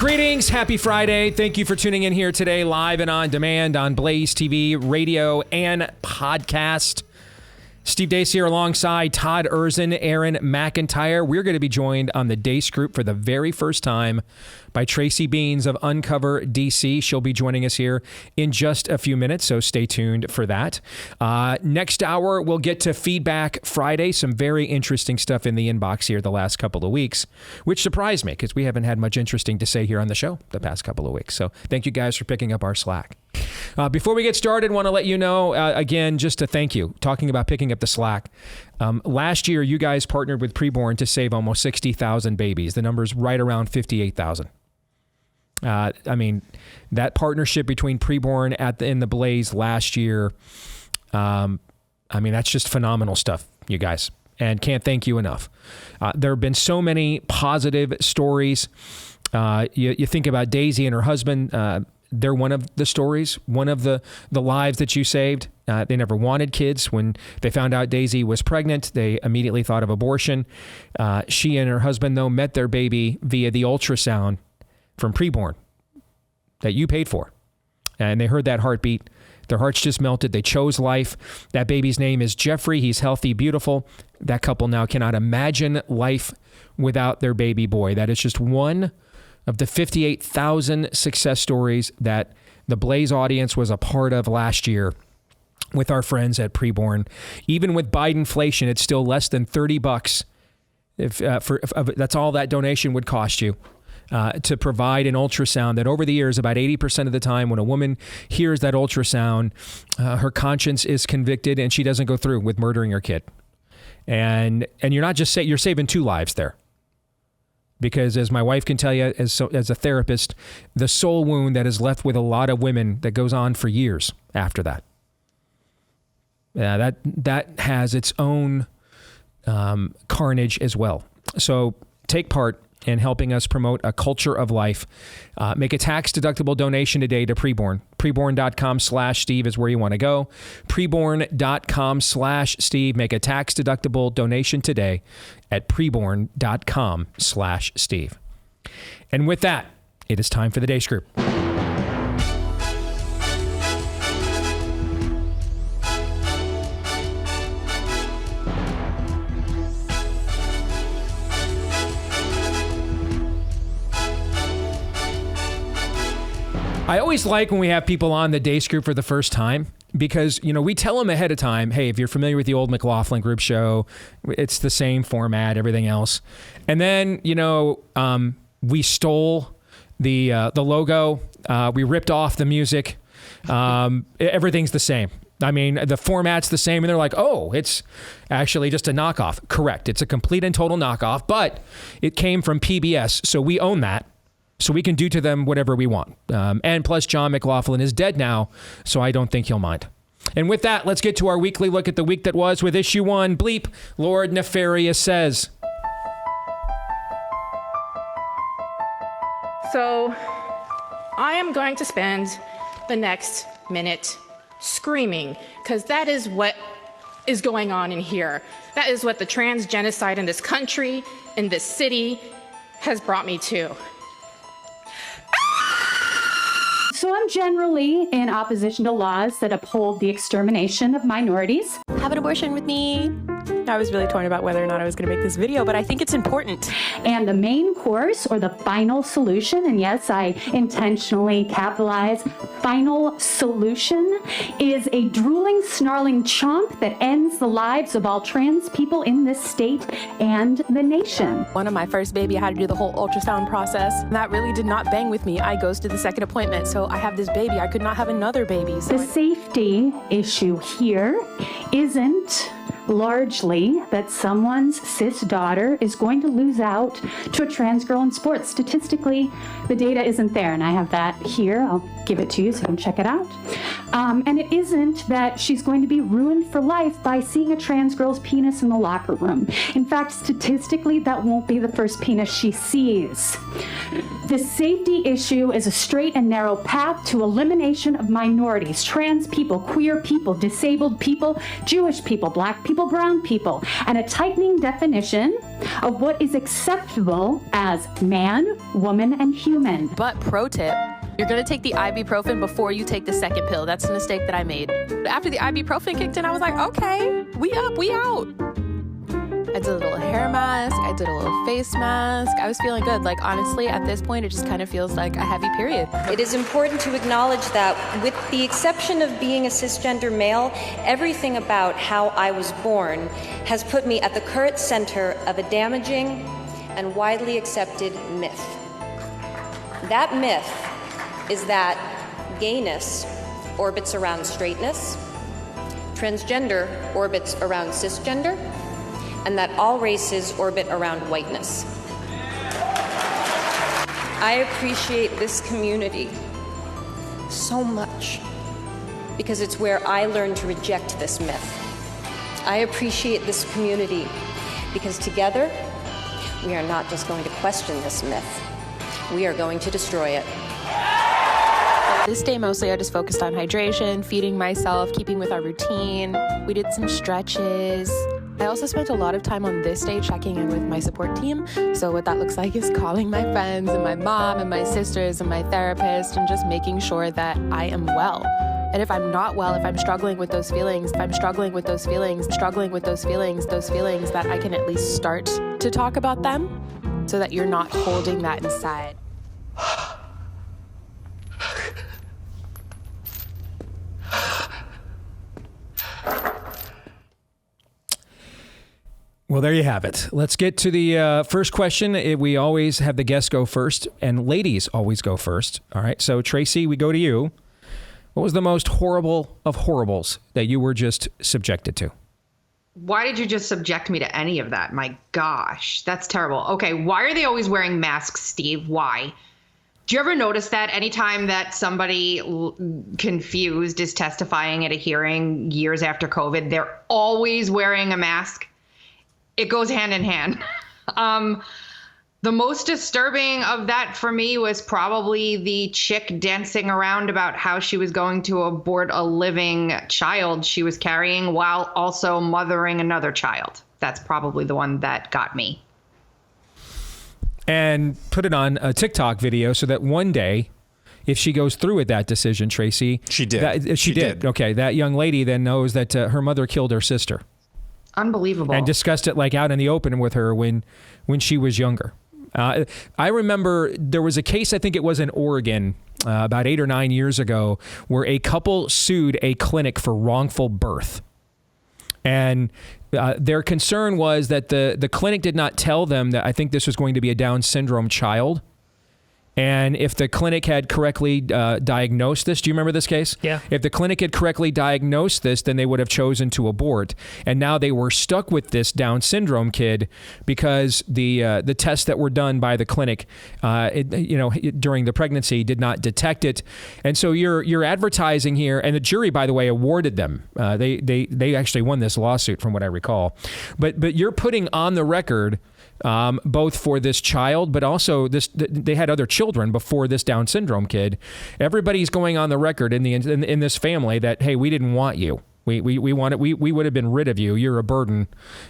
Greetings. Happy Friday. Thank you for tuning in here today, live and on demand on BlazeTV, radio, and podcast. Steve Deace here alongside Todd Erzin, Aaron McIntyre. We're going to be joined on the Deace Group for the very first time by Tracy Beanz of Uncover DC. She'll be joining us here in just a few minutes, so stay tuned for that. Next hour, we'll get to Feedback Friday. Some very interesting stuff in the inbox here the last couple of weeks, which surprised me because we haven't had much interesting to say here on the show the past couple of weeks. So thank you guys for picking up our slack. Before we get started, want to let you know, again, just to thank you, talking about picking up the slack. Last year, you guys partnered with Preborn to save almost 60,000 babies. The number's right around 58,000. I mean, that partnership between Preborn and the Blaze last year, I mean, that's just phenomenal stuff, you guys, and can't thank you enough. There have been so many positive stories. You think about Daisy and her husband. They're one of the stories, one of the lives that you saved. They never wanted kids. When they found out Daisy was pregnant, they immediately thought of abortion. She and her husband, though, met their baby via the ultrasound from Preborn that you paid for. And they heard that heartbeat. Their hearts just melted. They chose life. That baby's name is Jeffrey. He's healthy, beautiful. That couple now cannot imagine life without their baby boy. That is just one of the 58,000 success stories that the Blaze audience was a part of last year with our friends at Preborn. Even with Bidenflation, it's still less than $30 if that's all that donation would cost you. To provide an ultrasound that over the years, about 80% of the time when a woman hears that ultrasound, her conscience is convicted and she doesn't go through with murdering her kid. And you're not just you're saving two lives there. Because as my wife can tell you, as a therapist, the soul wound that is left with a lot of women that goes on for years after that. That has its own carnage as well. So take part in helping us promote a culture of life. Make a tax-deductible donation today to Preborn. Preborn.com/Steve is where you want to go. Preborn.com/Steve. Make a tax-deductible donation today at Preborn.com/Steve. And with that, it is time for the Deace Group. I always like when we have people on the Deace Group for the first time because, you know, we tell them ahead of time, hey, if you're familiar with the old McLaughlin Group show, it's the same format, everything else. And then, you know, we stole the logo. We ripped off the music. Everything's the same. I mean, the format's the same. And they're like, oh, it's actually just a knockoff. Correct. It's a complete and total knockoff, but it came from PBS. So we own that. So we can do to them whatever we want. And plus, John McLaughlin is dead now, so I don't think he'll mind. And with that, let's get to our weekly look at the week that was with Issue 1. Bleep, Lord Nefarious says. So I am going to spend the next minute screaming, because that is what is going on in here. That is what the trans genocide in this country, in this city, has brought me to. So I'm generally in opposition to laws that uphold the extermination of minorities. Have an abortion with me. I was really torn about whether or not I was going to make this video, but I think it's important. And the main course, or the final solution, and yes, I intentionally capitalize final solution, is a drooling, snarling chomp that ends the lives of all trans people in this state and the nation. One of my first baby, I had to do the whole ultrasound process. That really did not bang with me. I ghosted the second appointment, so I have this baby. I could not have another baby. So the safety issue here isn't largely that someone's cis daughter is going to lose out to a trans girl in sports. Statistically, the data isn't there, and I have that here. I'll give it to you so you can check it out. And it isn't that she's going to be ruined for life by seeing a trans girl's penis in the locker room. In fact, statistically, that won't be the first penis she sees. The safety issue is a straight and narrow path to elimination of minorities, trans people, queer people, disabled people, Jewish people, black people, brown people, and a tightening definition of what is acceptable as man, woman, and human. But pro tip, you're going to take the ibuprofen before you take the second pill. That's a mistake that I made. After the ibuprofen kicked in, I was like, okay, we up, we out. I did a little hair mask. I did a little face mask. I was feeling good. Like, honestly, at this point, it just kind of feels like a heavy period. It is important to acknowledge that with the exception of being a cisgender male, everything about how I was born has put me at the current center of a damaging and widely accepted myth. That myth is that gayness orbits around straightness, transgender orbits around cisgender, and that all races orbit around whiteness. I appreciate this community so much because it's where I learned to reject this myth. I appreciate this community because together, we are not just going to question this myth, we are going to destroy it. This day, mostly I just focused on hydration, feeding myself, keeping with our routine. We did some stretches. I also spent a lot of time on this day checking in with my support team. So what that looks like is calling my friends and my mom and my sisters and my therapist and just making sure that I am well. And if I'm not well, if I'm struggling with those feelings, that I can at least start to talk about them so that you're not holding that inside. Well, there you have it. Let's get to the first question. We always have the guests go first, and ladies always go first. All right. So, Tracy, we go to you. What was the most horrible of horribles that you were just subjected to? Why did you just subject me to any of that? My gosh, that's terrible. Okay, why are they always wearing masks, Steve? Why? Do you ever notice that anytime that somebody confused is testifying at a hearing years after COVID, they're always wearing a mask? It goes hand in hand. The most disturbing of that for me was probably the chick dancing around about how she was going to abort a living child she was carrying while also mothering another child. That's probably the one that got me. And put it on a TikTok video so that one day, if she goes through with that decision, Tracy. She did. She did. Okay, that young lady then knows that her mother killed her sister. Unbelievable. And discussed it like out in the open with her when she was younger. I remember there was a case, I think it was in Oregon, about 8 or 9 years ago, where a couple sued a clinic for wrongful birth. And their concern was that the clinic did not tell them that I think this was going to be a Down syndrome child. And if the clinic had correctly diagnosed this, do you remember this case? Yeah. If the clinic had correctly diagnosed this, then they would have chosen to abort. And now they were stuck with this Down syndrome kid because the tests that were done by the clinic, during the pregnancy did not detect it. And so you're advertising here, and the jury, by the way, awarded them. They actually won this lawsuit, from what I recall. But you're putting on the record. Both for this child, but also they had other children before this Down syndrome kid. Everybody's going on the record in this family that, hey, we didn't want you. We would have been rid of you. You're a burden,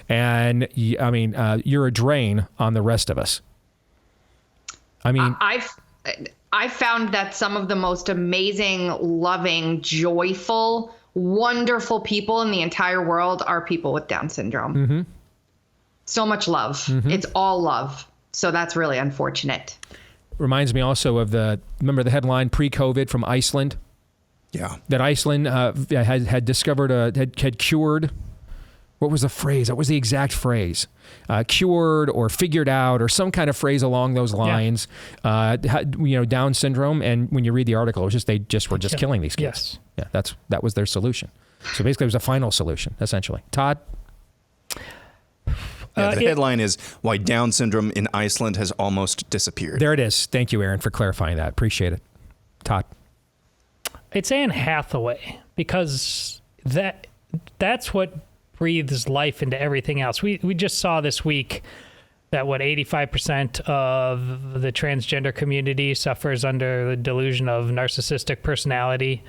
and you're a drain on the rest of us. I mean, I've found that some of the most amazing, loving, joyful, wonderful people in the entire world are people with Down syndrome. Mm-hmm. So much love. Mm-hmm. It's all love. So that's really unfortunate. Reminds me also of remember the headline pre-COVID from Iceland? Yeah. That Iceland had discovered, had cured. What was the phrase? What was the exact phrase? Cured or figured out or some kind of phrase along those lines. Yeah. Down syndrome. And when you read the article, it was they were killing these kids. Yes. Yeah, that was their solution. So basically it was a final solution, essentially. Todd? Yeah, the headline is Why Down Syndrome in Iceland Has Almost Disappeared. There it is. Thank you, Aaron, for clarifying that. Appreciate it. Todd? It's Anne Hathaway, because that's what breathes life into everything else. We just saw this week that 85% of the transgender community suffers under the delusion of narcissistic personality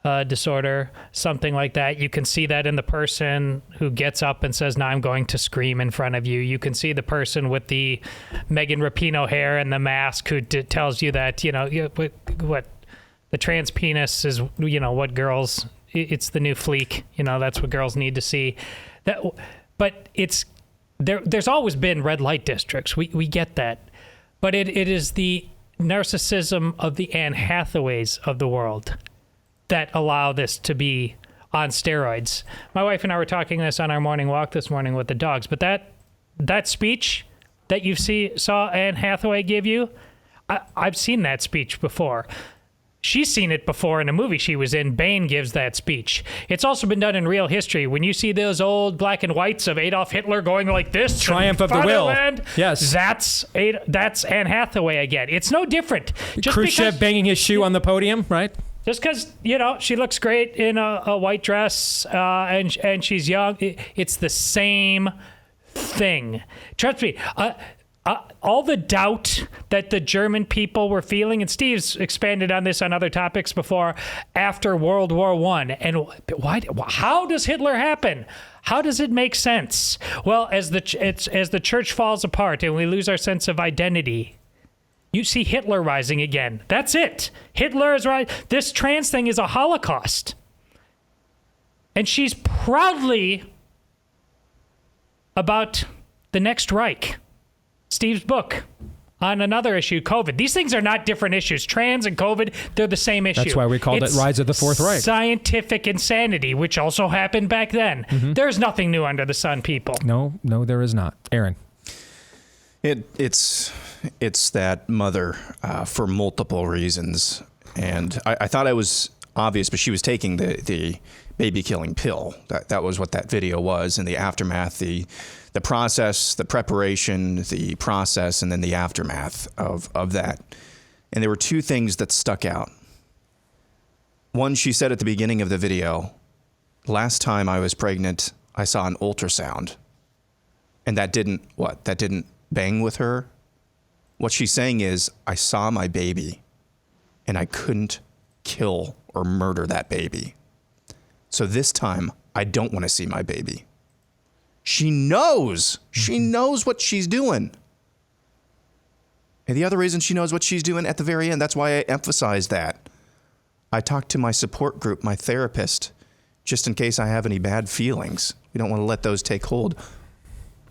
disorder, something like that. You can see that in the person who gets up and says, "Now I'm going to scream in front of you." You can see the person with the Megan Rapinoe hair and the mask who tells you that, what the trans penis is, what girls, it's the new fleek. That's what girls need to see. But it's there's always been red light districts. We get that. But it is the narcissism of the Anne Hathaways of the world that allow this to be on steroids. My wife and I were talking this on our morning walk this morning with the dogs, but that speech that you saw Anne Hathaway give you, I've seen that speech before. She's seen it before in a movie she was in. Bane gives that speech. It's also been done in real history. When you see those old black and whites of Adolf Hitler going like this, Triumph of the Will. Yes. That's Anne Hathaway again. It's no different. Khrushchev banging his shoe on the podium, right? Just because, she looks great in a white dress and she's young, it's the same thing. Trust me, all the doubt that the German people were feeling, and Steve's expanded on this on other topics before, after World War I. And how does Hitler happen? How does it make sense? Well, as the church falls apart and we lose our sense of identity, you see Hitler rising again. That's it. Hitler is right. This trans thing is a Holocaust. And she's proudly about the next Reich. Steve's book on another issue, COVID. These things are not different issues. Trans and COVID, they're the same issue. That's why we called it Rise of the Fourth Reich. Scientific insanity, which also happened back then. Mm-hmm. There's nothing new under the sun, people. No, there is not. Aaron. It's that mother for multiple reasons. And I thought it was obvious, but she was taking the baby-killing pill. That was what that video was, and the aftermath, the process, the preparation, the process, and then the aftermath of that. And there were two things that stuck out. One, she said at the beginning of the video, "Last time I was pregnant, I saw an ultrasound." And that didn't bang with her. What she's saying is, I saw my baby and I couldn't kill or murder that baby. So this time, I don't want to see my baby. She knows what she's doing. And the other reason she knows what she's doing at the very end, that's why I emphasize that. I talked to my support group, my therapist, just in case I have any bad feelings. We don't want to let those take hold.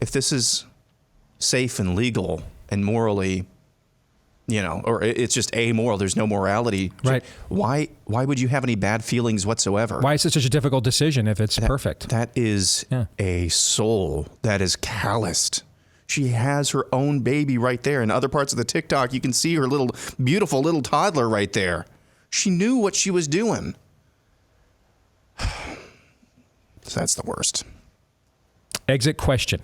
If this is safe and legal and morally, or it's just amoral, there's no morality. Right. Why would you have any bad feelings whatsoever? Why is it such a difficult decision if it's perfect? That is a soul that is calloused. She has her own baby right there. In other parts of the TikTok, you can see her beautiful little toddler right there. She knew what she was doing. So that's the worst. Exit question.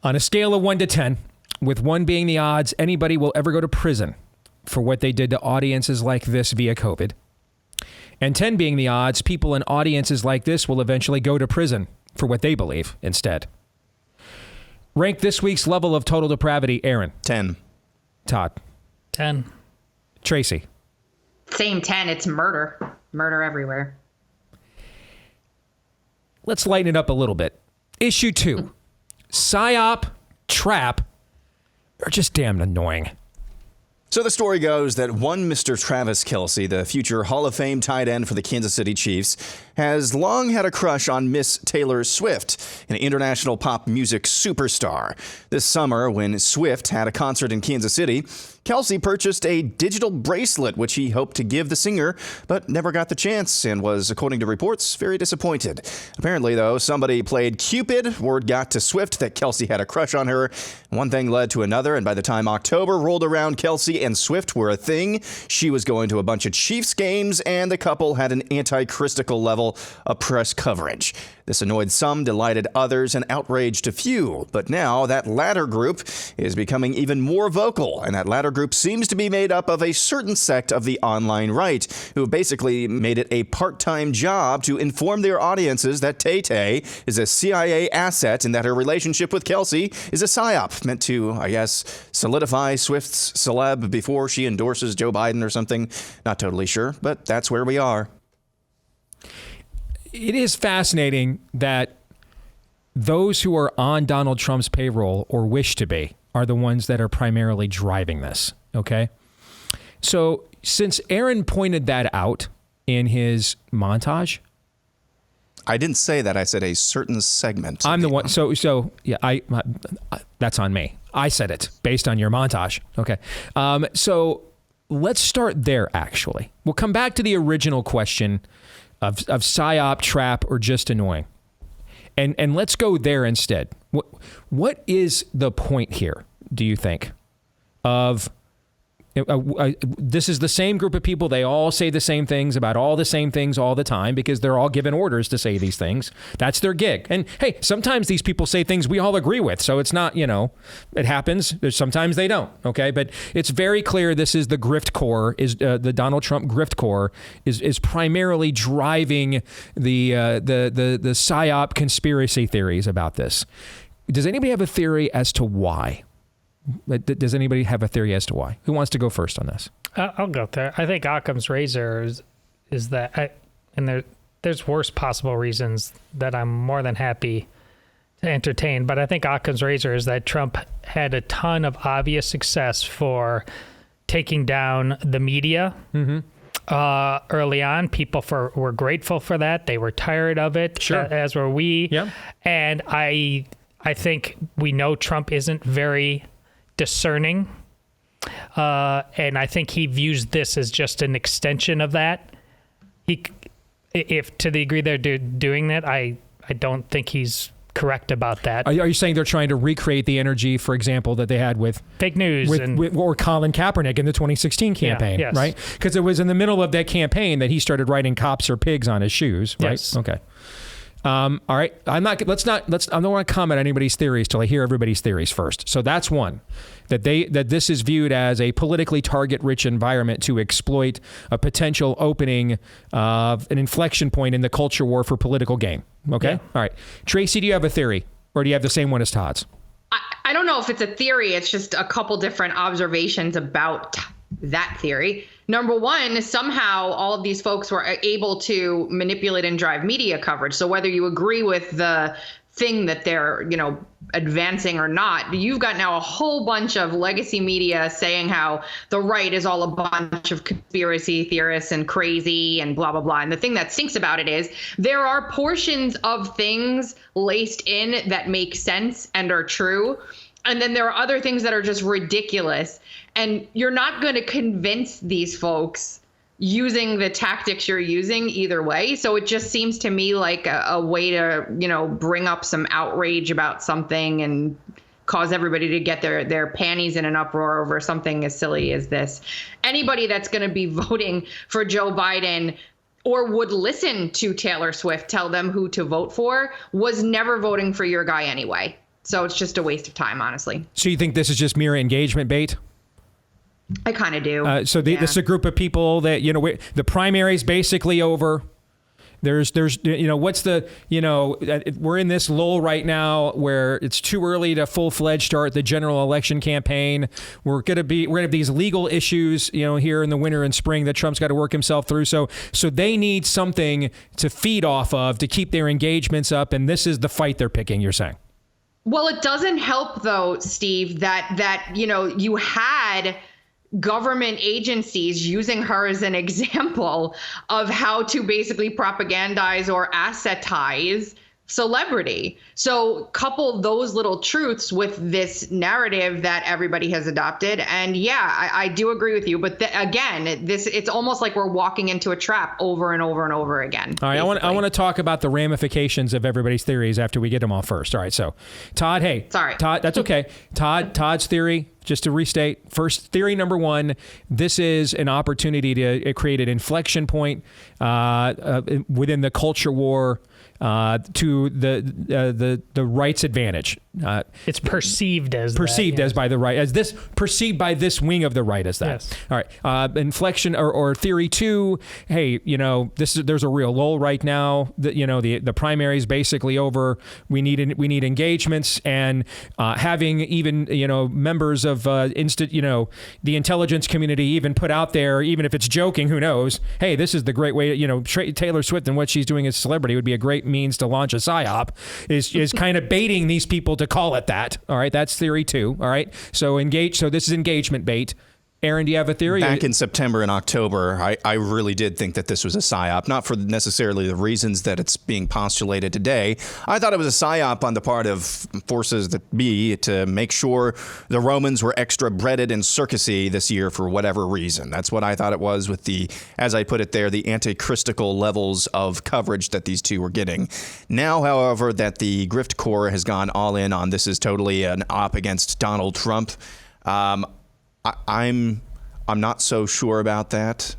On a scale of 1 to 10, with 1 being the odds anybody will ever go to prison for what they did to audiences like this via COVID, and 10 being the odds people in audiences like this will eventually go to prison for what they believe instead. Rank this week's level of total depravity, Aaron. 10. Todd. 10. Tracy. Same 10. It's murder. Murder everywhere. Let's lighten it up a little bit. Issue 2. Psyop, trap, are just damn annoying. So the story goes that one Mr. Travis Kelce, the future Hall of Fame tight end for the Kansas City Chiefs, has long had a crush on Miss Taylor Swift, an international pop music superstar. This summer, when Swift had a concert in Kansas City, Kelce purchased a digital bracelet, which he hoped to give the singer, but never got the chance and was, according to reports, very disappointed. Apparently, though, somebody played Cupid. Word got to Swift that Kelce had a crush on her. One thing led to another, and by the time October rolled around, Kelce and Swift were a thing. She was going to a bunch of Chiefs games, and the couple had an anti-Christical level level of press coverage. This annoyed some, delighted others, and outraged a few. But now that latter group is becoming even more vocal, and that latter group seems to be made up of a certain sect of the online right, who have basically made it a part-time job to inform their audiences that Tay-Tay is a CIA asset and that her relationship with Kelce is a Psyop, meant to, I guess, solidify Swift's celeb before she endorses Joe Biden or something. Not totally sure, but that's where we are. It is fascinating that those who are on Donald Trump's payroll or wish to be are the ones that are primarily driving this. Okay. So since Aaron pointed that out in his montage, I didn't say that. I said a certain segment. I'm the one. So yeah, I that's on me. I said it based on your montage. Okay. So let's start there. Actually, we'll come back to the original question of psyop, trap, or just annoying. And let's go there instead. What is the point here, do you think, of this is the same group of people. They all say the same things about all the same things all the time because they're all given orders to say these things. That's their gig. And hey, sometimes these people say things we all agree with. So it's not, it happens. Sometimes they don't. Okay. But it's very clear this is the grift core, is the Donald Trump grift core is primarily driving the psyop conspiracy theories about this. Does anybody have a theory as to why? Does anybody have a theory as to why? Who wants to go first on this? I'll go there. I think Occam's razor is that, and there's worse possible reasons that I'm more than happy to entertain, but I think Occam's razor is that Trump had a ton of obvious success for taking down the media. Early on. People were grateful for that. They were tired of it, sure. As were we. Yeah. And I think we know Trump isn't very discerning, and I think he views this as just an extension of that. If to the degree they're doing that, I don't think he's correct about that. Are you saying they're trying to recreate the energy, for example, that they had with fake news or Colin Kaepernick in the 2016 campaign, yes. right? Because it was in the middle of that campaign that he started writing "cops are pigs" on his shoes, right? Yes. Okay. All right. I don't want to comment on anybody's theories till I hear everybody's theories first. So that's one, that this is viewed as a politically target-rich environment to exploit a potential opening of an inflection point in the culture war for political gain. Okay. Yeah. All right. Tracy, do you have a theory, or do you have the same one as Todd's? I don't know if it's a theory. It's just a couple different observations about that theory. Number one, somehow all of these folks were able to manipulate and drive media coverage. So whether you agree with the thing that they're, advancing or not, you've got now a whole bunch of legacy media saying how the right is all a bunch of conspiracy theorists and crazy and blah, blah, blah. And the thing that stinks about it is there are portions of things laced in that make sense and are true. And then there are other things that are just ridiculous. And you're not going to convince these folks using the tactics you're using either way. So it just seems to me like a way to, bring up some outrage about something and cause everybody to get their panties in an uproar over something as silly as this. Anybody that's going to be voting for Joe Biden or would listen to Taylor Swift tell them who to vote for was never voting for your guy anyway. So it's just a waste of time, honestly. So you think this is just mere engagement bait? I kind of do. This is a group of people that, the primary's basically over. There's what's the, we're in this lull right now where it's too early to full-fledged start the general election campaign. We're going to have these legal issues, here in the winter and spring that Trump's got to work himself through. So they need something to feed off of to keep their engagements up. And this is the fight they're picking, you're saying? Well, it doesn't help, though, Steve, that you had government agencies using her as an example of how to basically propagandize or assetize celebrity. So couple those little truths with this narrative that everybody has adopted. And yeah, I do agree with you. But again, it's almost like we're walking into a trap over and over and over again. All right. I want to talk about the ramifications of everybody's theories after we get them all first. All right. So Todd, hey, sorry, Todd, that's okay. Todd's theory, just to restate, first theory number one, this is an opportunity to create an inflection point within the culture war to the right's advantage. It's perceived as by the right, as this perceived by this wing of the right as that. Yes. All right. Inflection or theory two. Hey, there's a real lull right now. The primary is basically over. We need engagements, and having even members of the intelligence community even put out there, even if it's joking, who knows? Hey, this is the great way. Taylor Swift and what she's doing as a celebrity would be a great means to launch a psyop. Is kind of baiting these people to call it that. All right, that's theory two. All right, so this is engagement bait. Aaron, do you have a theory? Back in September and October, I really did think that this was a psyop, not for necessarily the reasons that it's being postulated today. I thought it was a psyop on the part of forces that be to make sure the Romans were extra breaded and circusy this year for whatever reason. That's what I thought it was with the, as I put it there, the anti-Christical levels of coverage that these two were getting. Now, however, that the grift core has gone all in on this is totally an op against Donald Trump. I'm not so sure about that.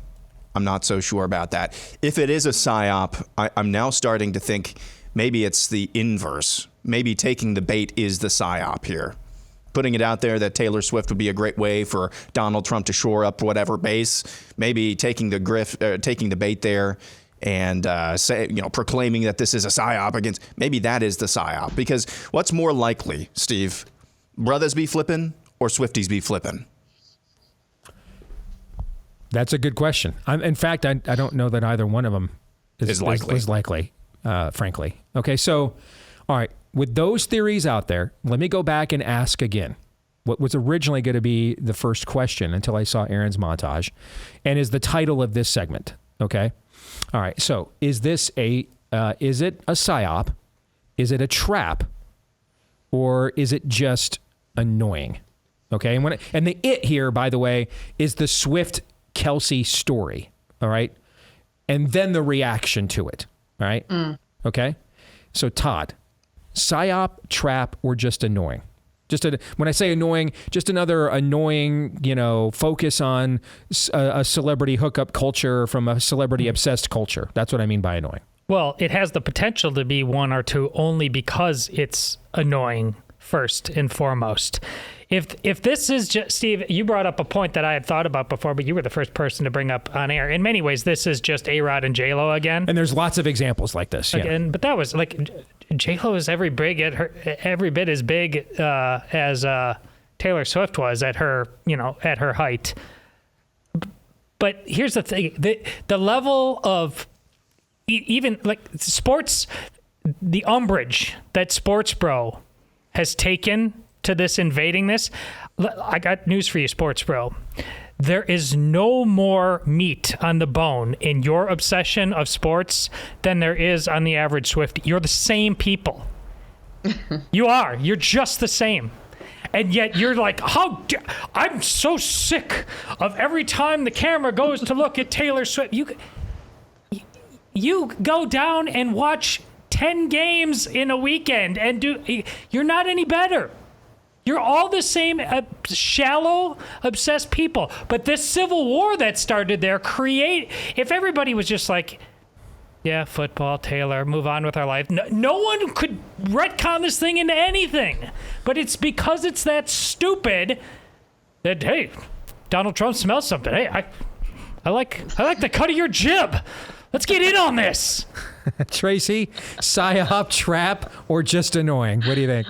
If it is a psyop, I'm now starting to think maybe it's the inverse. Maybe taking the bait is the psyop here. Putting it out there that Taylor Swift would be a great way for Donald Trump to shore up whatever base. Maybe taking the bait there and proclaiming that this is a psyop against. Maybe that is the psyop, because what's more likely, Steve? Brothers be flipping or Swifties be flipping? That's a good question. In fact, I don't know that either one of them is likely, frankly. Okay, so, all right, with those theories out there, let me go back and ask again what was originally going to be the first question until I saw Aaron's montage, and is the title of this segment, okay? All right, so is it a psyop? Is it a trap? Or is it just annoying? Okay, and the it here, by the way, is the Swift-Kelce story, all right? And then the reaction to it, all right? Okay? So, Todd, psyop, trap, or just annoying? When I say annoying, just another annoying, focus on a celebrity hookup culture from a celebrity-obsessed culture. That's what I mean by annoying. Well, it has the potential to be one or two only because it's annoying first and foremost. If this is just, Steve, you brought up a point that I had thought about before, but you were the first person to bring up on air. In many ways, this is just A-Rod and J-Lo again. And there's lots of examples like this. Yeah. But that was like, J-Lo is every bit as big as Taylor Swift was at her height. But here's the thing: the level of even like sports, the umbrage that Sports Bro has taken to this invading this. I got news for you, Sports Bro. There is no more meat on the bone in your obsession of sports than there is on the average Swiftie. You're the same people. You are. You're just the same. And yet you're like, I'm so sick of every time the camera goes to look at Taylor Swift. You go down and watch 10 games in a weekend and you're not any better. You're all the same shallow, obsessed people. But this civil war that started there if everybody was just like, yeah, football, Taylor, move on with our life. No one could retcon this thing into anything. But it's because it's that stupid that, hey, Donald Trump smells something. Hey, I like the cut of your jib. Let's get in on this. Tracy, psyop, trap, or just annoying? What do you think?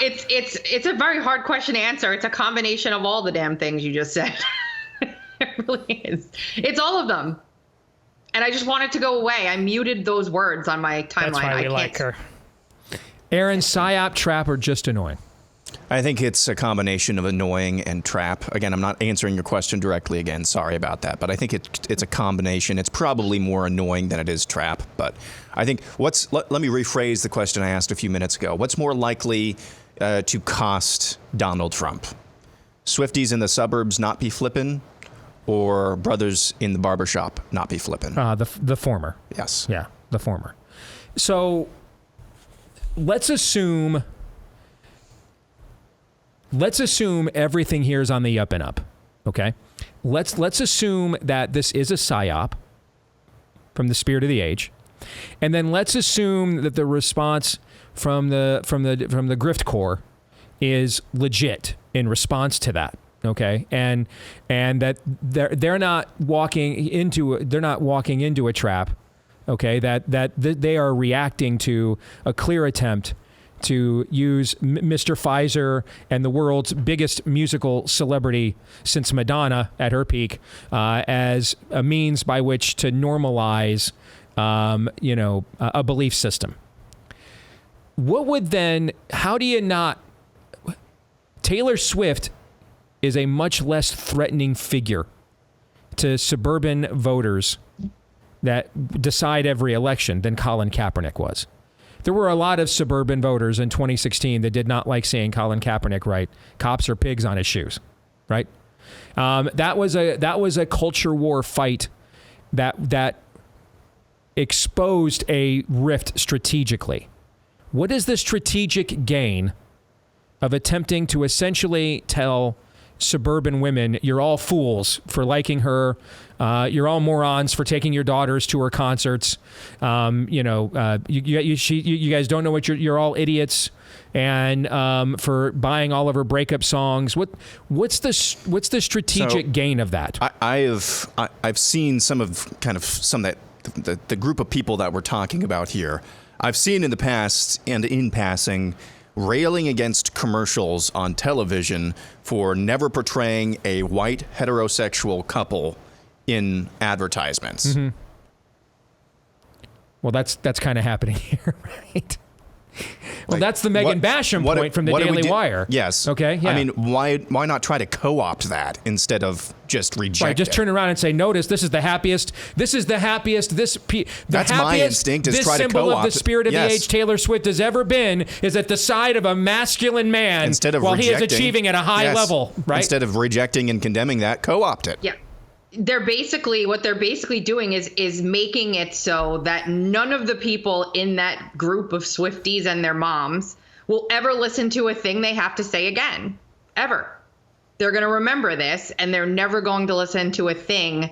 It's a very hard question to answer. It's a combination of all the damn things you just said. It really is. It's all of them. And I just want it to go away. I muted those words on my timeline. That's why we like her. Aaron, psyop, trap, or just annoying? I think it's a combination of annoying and trap. Again, I'm not answering your question directly again. Sorry about that. But I think it's a combination. It's probably more annoying than it is trap. But I think let me rephrase the question I asked a few minutes ago. What's more likely to cost Donald Trump? Swifties in the suburbs not be flippin', or brothers in the barbershop not be flippin'? The former. Yes. Yeah, the former. So let's assume everything here is on the up and up. Okay, let's assume that this is a psyop from the spirit of the age, and then let's assume that the response from the grift corps is legit in response to that. Okay, and that they're not walking into a trap. Okay, that they are reacting to a clear attempt to use Mr. Pfizer and the world's biggest musical celebrity since Madonna at her peak as a means by which to normalize, a belief system. What would then? How do you not? Taylor Swift is a much less threatening figure to suburban voters that decide every election than Colin Kaepernick was. There were a lot of suburban voters in 2016 that did not like seeing Colin Kaepernick write "cops are pigs" on his shoes, right? That was a culture war fight that exposed a rift strategically. What is the strategic gain of attempting to essentially tell suburban women, you're all fools for liking her, you're all morons for taking your daughters to her concerts, you guys don't know what you're all idiots, and for buying all of her breakup songs? What's the strategic gain of that? I've seen some that the group of people that we're talking about here. I've seen in the past and in passing railing against commercials on television for never portraying a white heterosexual couple in advertisements. Mm-hmm. Well, that's kind of happening here, right? Well, that's the Megan Basham point from the Daily Wire. Yes. Okay. Yeah. I mean, why not try to co-opt that instead of just reject it? Right. Just turn around and say, notice this is the happiest. That's my instinct. Is this try to symbol co-opt of the spirit of the age Taylor Swift has ever been is at the side of a masculine man while he is achieving at a high level. Right. Instead of rejecting and condemning that, co-opt it. Yeah. What they're basically doing is making it so that none of the people in that group of Swifties and their moms will ever listen to a thing they have to say again, ever. They're going to remember this, and they're never going to listen to a thing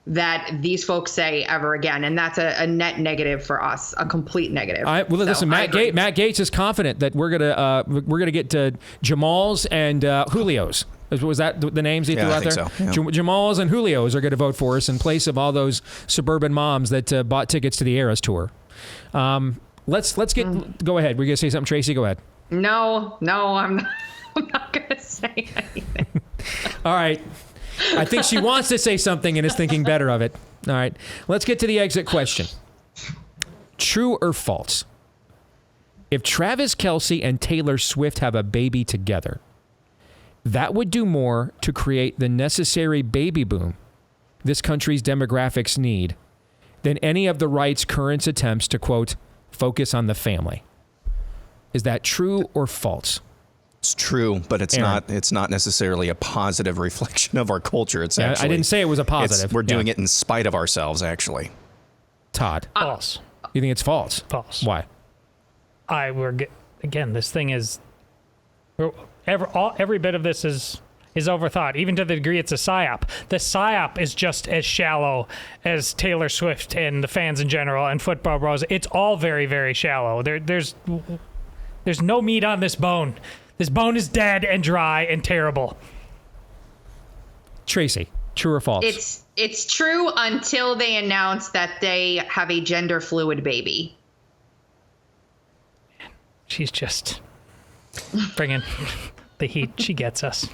that these folks say ever again. And that's a net negative for us, a complete negative. Listen, Matt Gaetz is confident that we're gonna get to Jamal's and Julio's. Was that the names he threw out there? So. Yeah. Jamal's and Julio's are going to vote for us in place of all those suburban moms that bought tickets to the Eras tour. Let's get. Go ahead. We're going to say something, Tracy. Go ahead. No, I'm not going to say anything. All right. I think she wants to say something and is thinking better of it. All right. Let's get to the exit question. True or false? If Travis Kelce and Taylor Swift have a baby together, that would do more to create the necessary baby boom this country's demographics need than any of the right's current attempts to, quote, focus on the family. Is that true or false? It's true, but it's Aaron. It's not necessarily a positive reflection of our culture. It's actually. I didn't say it was a positive. We're doing it in spite of ourselves, actually. Todd. False. You think it's false? False. Why? This thing is. Every bit of this is overthought, even to the degree it's a psyop. The psyop is just as shallow as Taylor Swift and the fans in general and football bros. It's all very, very shallow. There's no meat on this bone. This bone is dead and dry and terrible. Tracy, true or false? It's true until they announce that they have a gender fluid baby. She's just bringing the heat. She gets us.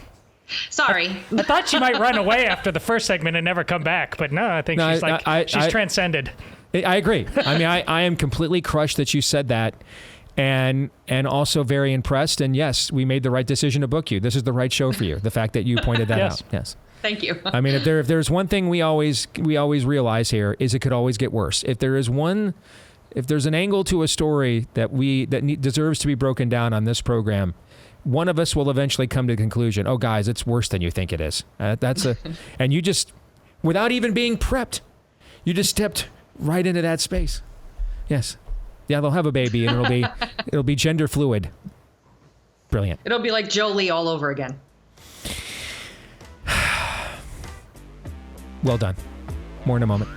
Sorry. I thought she might run away after the first segment and never come back, but no, I think she's she's transcended. I agree. I mean, I am completely crushed that you said that. and also very impressed. And yes, we made the right decision to book you. This is the right show for you. The fact that you pointed that out. Yes. Thank you. I mean, if there's one thing we always realize here is it could always get worse. If there's an angle to a story that deserves to be broken down on this program, one of us will eventually come to the conclusion, oh, guys, it's worse than you think it is. And you just, without even being prepped, you just stepped right into that space. Yes. Yeah, they'll have a baby, and it'll be gender fluid. Brilliant. It'll be like Jolie all over again. Well done. More in a moment.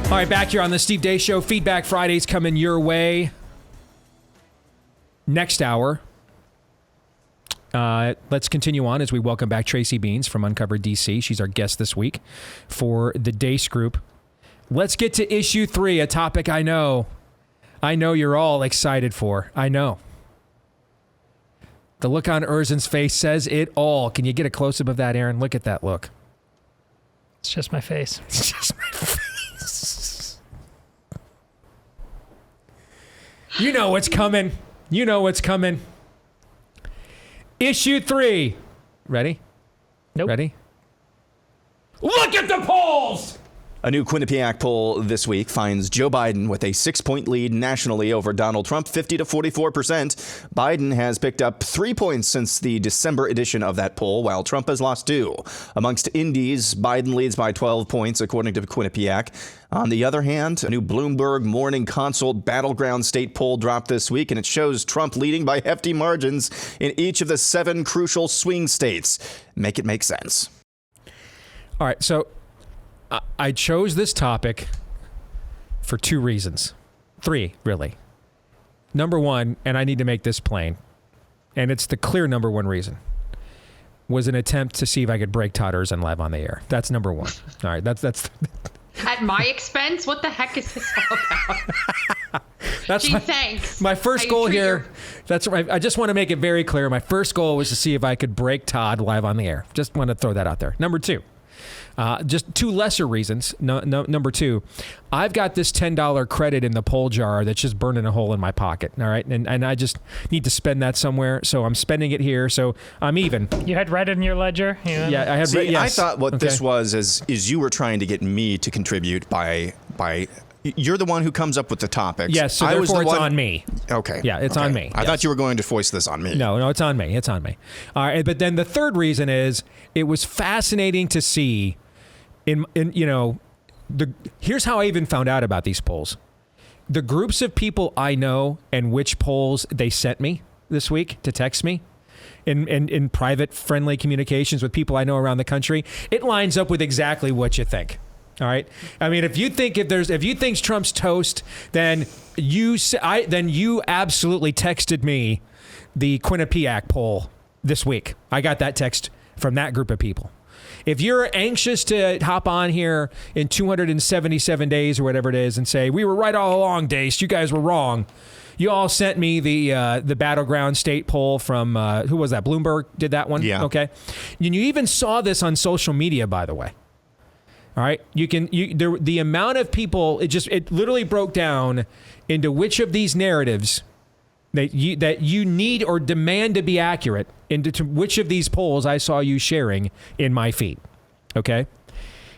All right, back here on the Steve Deace Show. Feedback Fridays coming your way. Next hour, let's continue on as we welcome back Tracy Beanz from Uncovered DC. She's our guest this week for the Deace Group. Let's get to issue 3, a topic I know you're all excited for. I know. The look on Erzin's face says it all. Can you get a close-up of that, Aaron? Look at that look. It's just my face. It's just my face. You know what's coming. You know what's coming. Issue 3. Ready? Nope. Ready? Look at the polls! A new Quinnipiac poll this week finds Joe Biden with a 6-point lead nationally over Donald Trump, 50 to 44%. Biden has picked up 3 points since the December edition of that poll, while Trump has lost 2. Amongst indies, Biden leads by 12 points, according to Quinnipiac. On the other hand, a new Bloomberg Morning Consult Battleground State poll dropped this week, and it shows Trump leading by hefty margins in each of the 7 crucial swing states. Make it make sense. All right, so I chose this topic for 2 reasons. 3, really. Number 1, and I need to make this plain, and it's the clear number 1 reason, was an attempt to see if I could break Todd Erzin live on the air. That's number 1. All right, that's At my expense? What the heck is this all about? Thanks. My first goal here, that's right. I just want to make it very clear. My first goal was to see if I could break Todd live on the air. Just want to throw that out there. Number 2. Just 2 lesser reasons. Number 2, I've got this $10 credit in the poll jar that's just burning a hole in my pocket. All right. And I just need to spend that somewhere. So I'm spending it here. So I'm even. You had Reddit in your ledger? Yeah, I had Reddit. Yes. I thought what this was is you were trying to get me to contribute by you're the one who comes up with the topics. Yes, so therefore it's on me. Okay. Yeah, it's on me. I thought you were going to foist this on me. No, it's on me. It's on me. All right. But then the third reason is it was fascinating to see here's how I even found out about these polls. The groups of people I know and which polls they sent me this week to text me in private, friendly communications with people I know around the country, it lines up with exactly what you think. All right. I mean, if you think Trump's toast, then you absolutely texted me the Quinnipiac poll this week. I got that text from that group of people. If you're anxious to hop on here in 277 days or whatever it is and say, we were right all along, Deace, you guys were wrong. You all sent me the Battleground State poll from, who was that? Bloomberg did that one? Yeah. Okay. And you even saw this on social media, by the way. All right. The amount of people, it literally broke down into which of these narratives that you need or demand to be accurate, into which of these polls I saw you sharing in my feed. Okay.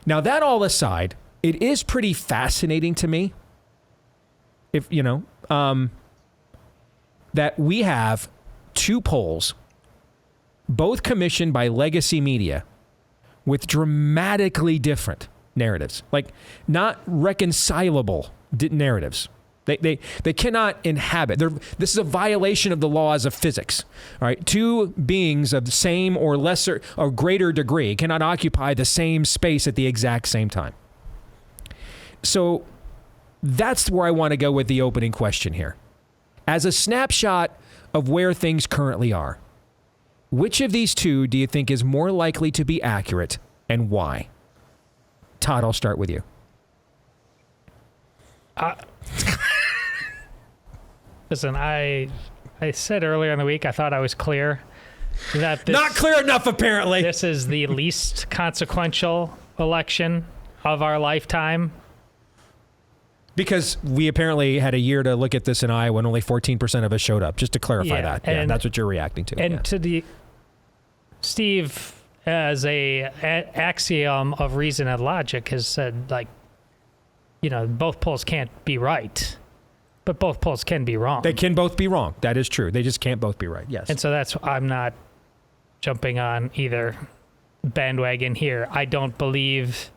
Now, that all aside, it is pretty fascinating to me that we have 2 polls, both commissioned by legacy media, with dramatically different narratives, like not reconcilable narratives. They cannot inhabit. This is a violation of the laws of physics. All right, 2 beings of the same or lesser or greater degree cannot occupy the same space at the exact same time. So that's where I want to go with the opening question here. As a snapshot of where things currently are, which of these 2 do you think is more likely to be accurate, and why? Todd, I'll start with you. Listen, I said earlier in the week I thought I was clear that Not clear enough, apparently. This is the least consequential election of our lifetime. Because we apparently had a year to look at this in Iowa and only 14% of us showed up, just to clarify that. Yeah, that's what you're reacting to. And to the Steve, as a axiom of reason and logic, has said, like, both polls can't be right, but both polls can be wrong. They can both be wrong. That is true. They just can't both be right. Yes. And so I'm not jumping on either bandwagon here. I don't believe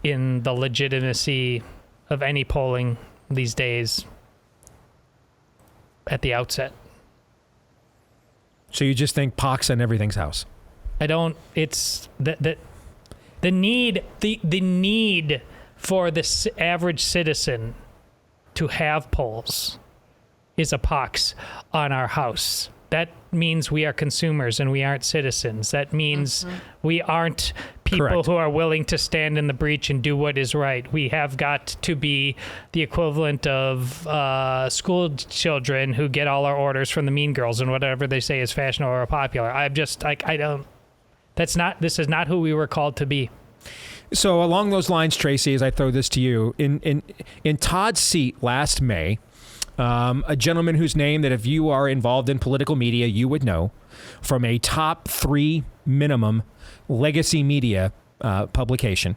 in the legitimacy of any polling these days at the outset. So you just think pox and everything's house? I don't. It's the need for the average citizen to have polls is a pox on our house. That means we are consumers and we aren't citizens. That means we aren't people Correct. who are willing to stand in the breach and do what is right. We have got to be the equivalent of school children who get all our orders from the mean girls and whatever they say is fashionable or popular. I'm just like, I don't. This is not who we were called to be. So along those lines, Tracy, as I throw this to you, in Todd's seat last May, a gentleman whose name that if you are involved in political media, you would know, from a top 3 minimum legacy media publication.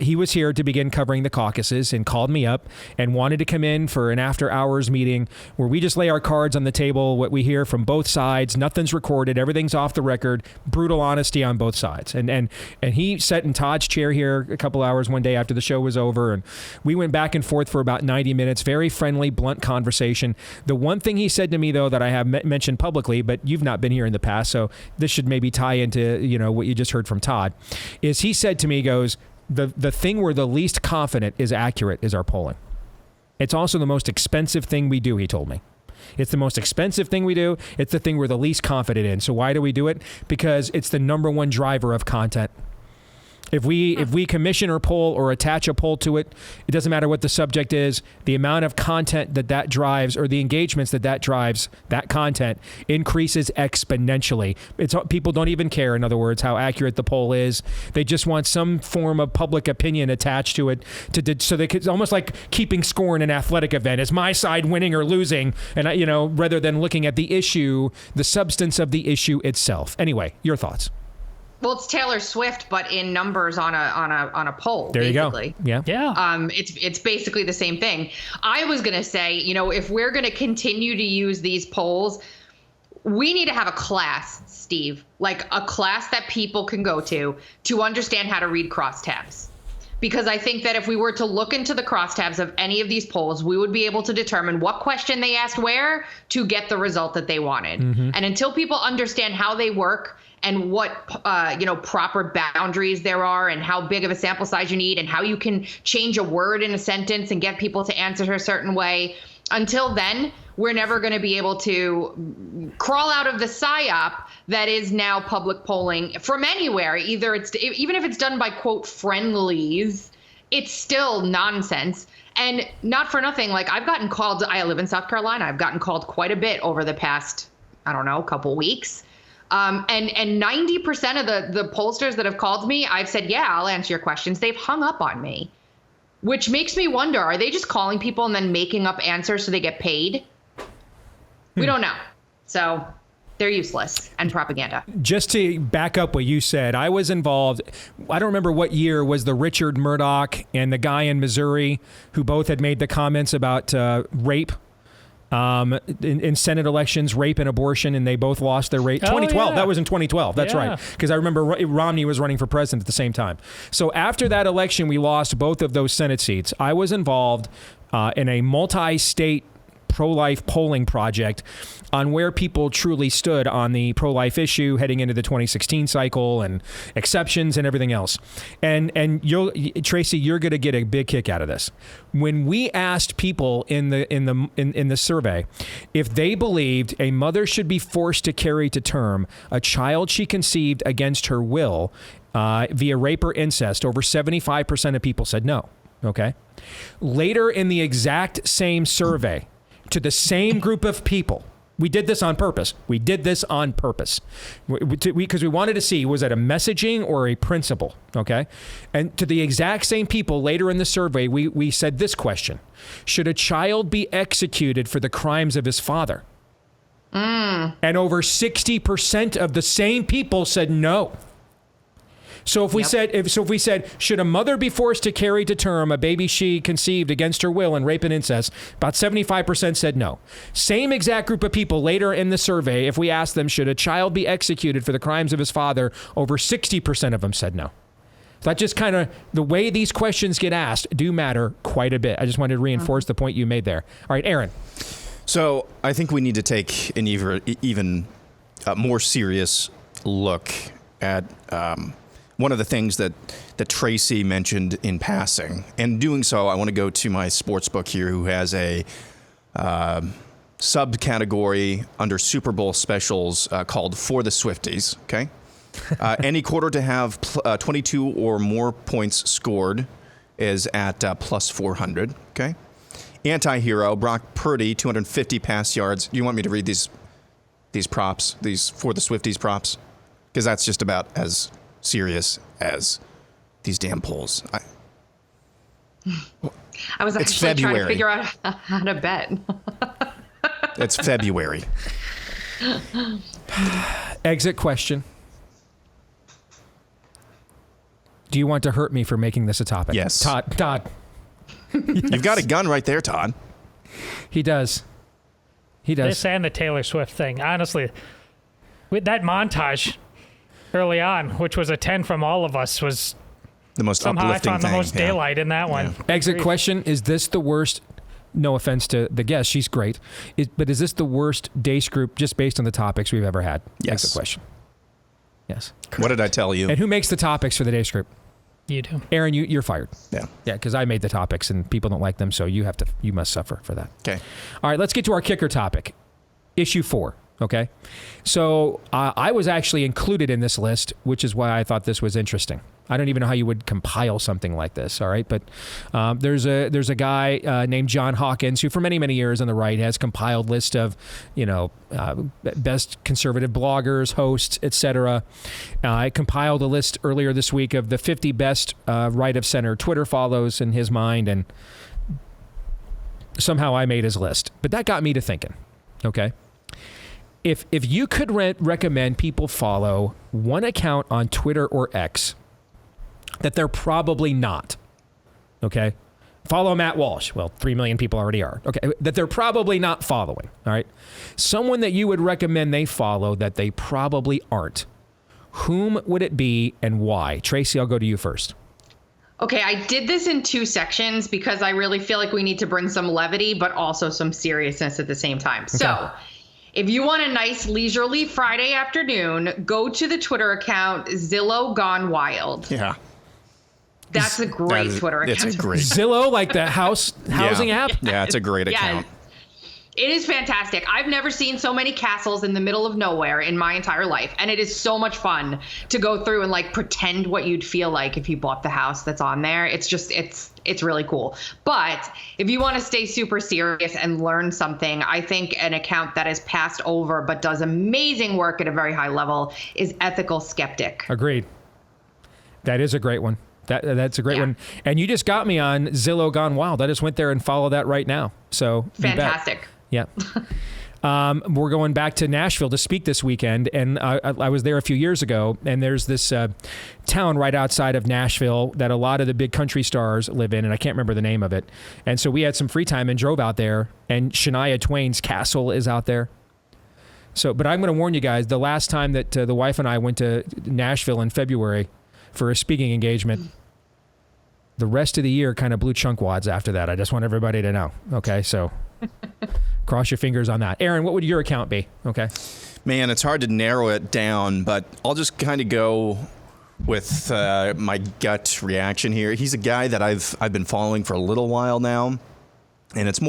He was here to begin covering the caucuses and called me up and wanted to come in for an after hours meeting where we just lay our cards on the table, what we hear from both sides. Nothing's recorded. Everything's off the record. Brutal honesty on both sides. And he sat in Todd's chair here a couple hours one day after the show was over. And we went back and forth for about 90 minutes. Very friendly, blunt conversation. The one thing he said to me, though, that I have mentioned publicly, but you've not been here in the past, so this should maybe tie into, what you just heard from Todd, is he said to me, he goes, the thing we're the least confident is accurate is our polling. It's also the most expensive thing we do, he told me. It's the most expensive thing we do. It's the thing we're the least confident in. So why do we do it? Because it's the number one driver of content. If we commission or poll or attach a poll to it, it doesn't matter what the subject is, the amount of content that drives or the engagements that drives that content increases exponentially. People don't even care, in other words, how accurate the poll is. They just want some form of public opinion attached to it so it's almost like keeping score in an athletic event. Is my side winning or losing? And rather than looking at the issue, the substance of the issue itself. Anyway, your thoughts. Well, it's Taylor Swift, but in numbers on a poll. There basically. You go. Yeah. It's basically the same thing. I was gonna say, if we're gonna continue to use these polls, we need to have a class, Steve, like a class that people can go to understand how to read crosstabs. Because I think that if we were to look into the crosstabs of any of these polls, we would be able to determine what question they asked where to get the result that they wanted. Mm-hmm. And until people understand how they work and what, proper boundaries there are and how big of a sample size you need and how you can change a word in a sentence and get people to answer a certain way, until then, we're never going to be able to crawl out of the Psyop that is now public polling from anywhere. Even if it's done by, quote, friendlies, it's still nonsense. And not for nothing, like I've gotten called, I live in South Carolina, I've gotten called quite a bit over the past, couple weeks. And 90% of the pollsters that have called me, I've said, yeah, I'll answer your questions. They've hung up on me, which makes me wonder, are they just calling people and then making up answers so they get paid? We don't know. So they're useless and propaganda. Just to back up what you said, I was involved. I don't remember what year was the Richard Murdoch and the guy in Missouri who both had made the comments about rape. In Senate elections, rape and abortion, and they both lost their rape. 2012. Yeah. That was in 2012. That's right. Because I remember Romney was running for president at the same time. So after that election, we lost both of those Senate seats. I was involved in a multi-state pro-life polling project on where people truly stood on the pro-life issue heading into the 2016 cycle and exceptions and everything else. And Tracy, you're going to get a big kick out of this. When we asked people in the survey if they believed a mother should be forced to carry to term a child she conceived against her will via rape or incest, over 75% of people said no. Okay. Later in the exact same survey, to the same group of people. We did this on purpose. Because we wanted to see, was it a messaging or a principle? Okay. And to the exact same people later in the survey, we said this question: should a child be executed for the crimes of his father? And over 60% of the same people said no. So if we said, should a mother be forced to carry to term a baby she conceived against her will in rape and incest, about 75% said no. Same exact group of people later in the survey, if we asked them, should a child be executed for the crimes of his father, over 60% of them said no. So that just kind of, the way these questions get asked do matter quite a bit. I just wanted to reinforce the point you made there. All right, Aaron. So I think we need to take an even more serious look at one of the things that Tracy mentioned in passing. And doing so, I want to go to my sports book here, who has a subcategory under Super Bowl specials called For the Swifties. Okay. Any quarter to have 22 or more points scored is at plus 400. Okay. Anti-hero, Brock Purdy, 250 pass yards. You want me to read these props, these For the Swifties props? Because that's just about as serious as these damn polls. I was actually trying to figure out how to bet. It's February. Exit question. Do you want to hurt me for making this a topic? Yes. Todd. You've got a gun right there, Todd. He does. This and the Taylor Swift thing. Honestly, with that montage early on, which was a 10 from all of us, was the most somehow uplifting I found thing. the most daylight in that one. Exit question: is this the worst? No offense to the guest, she's great. But is this the worst Deace Group, just based on the topics we've ever had? Yes. Exit question. Yes. Correct. What did I tell you? And who makes the topics for the Deace Group? You do. Aaron, you're fired. Yeah. Yeah, because I made the topics and people don't like them, so you must suffer for that. Okay. All right, let's get to our kicker topic. Issue 4. Okay. So I was actually included in this list, which is why I thought this was interesting. I don't even know how you would compile something like this. All right. But there's a guy named John Hawkins who for many, many years on the right has compiled list of, best conservative bloggers, hosts, etc. I compiled a list earlier this week of the 50 best right of center Twitter follows in his mind. And somehow I made his list. But that got me to thinking. Okay. If you could recommend people follow one account on Twitter or X that they're probably not, okay? Follow Matt Walsh. Well, 3 million people already are. Okay, that they're probably not following, all right? Someone that you would recommend they follow that they probably aren't. Whom would it be and why? Tracy, I'll go to you first. Okay, I did this in 2 sections because I really feel like we need to bring some levity, but also some seriousness at the same time. Okay. So if you want a nice leisurely Friday afternoon, go to the Twitter account Zillow Gone Wild. Yeah. That's a great Twitter account. It's a great. Zillow, like the housing app? Yeah, it's a great account. It is fantastic. I've never seen so many castles in the middle of nowhere in my entire life. And it is so much fun to go through and like pretend what you'd feel like if you bought the house that's on there. It's just, it's really cool. But if you want to stay super serious and learn something, I think an account that is passed over but does amazing work at a very high level is Ethical Skeptic. Agreed. That is a great one. That's a great one. And you just got me on Zillow Gone Wild. I just went there and follow that right now. So fantastic. Yeah. We're going back to Nashville to speak this weekend, and I was there a few years ago, and there's this town right outside of Nashville that a lot of the big country stars live in, and I can't remember the name of it. And so we had some free time and drove out there, and Shania Twain's castle is out there. So, but I'm going to warn you guys, the last time that the wife and I went to Nashville in February for a speaking engagement, the rest of the year kind of blew chunk wads after that. I just want everybody to know. Okay, so cross your fingers on that. Aaron, what would your account be? Okay. Man, it's hard to narrow it down, but I'll just kind of go with my gut reaction here. He's a guy that I've been following for a little while now. And it's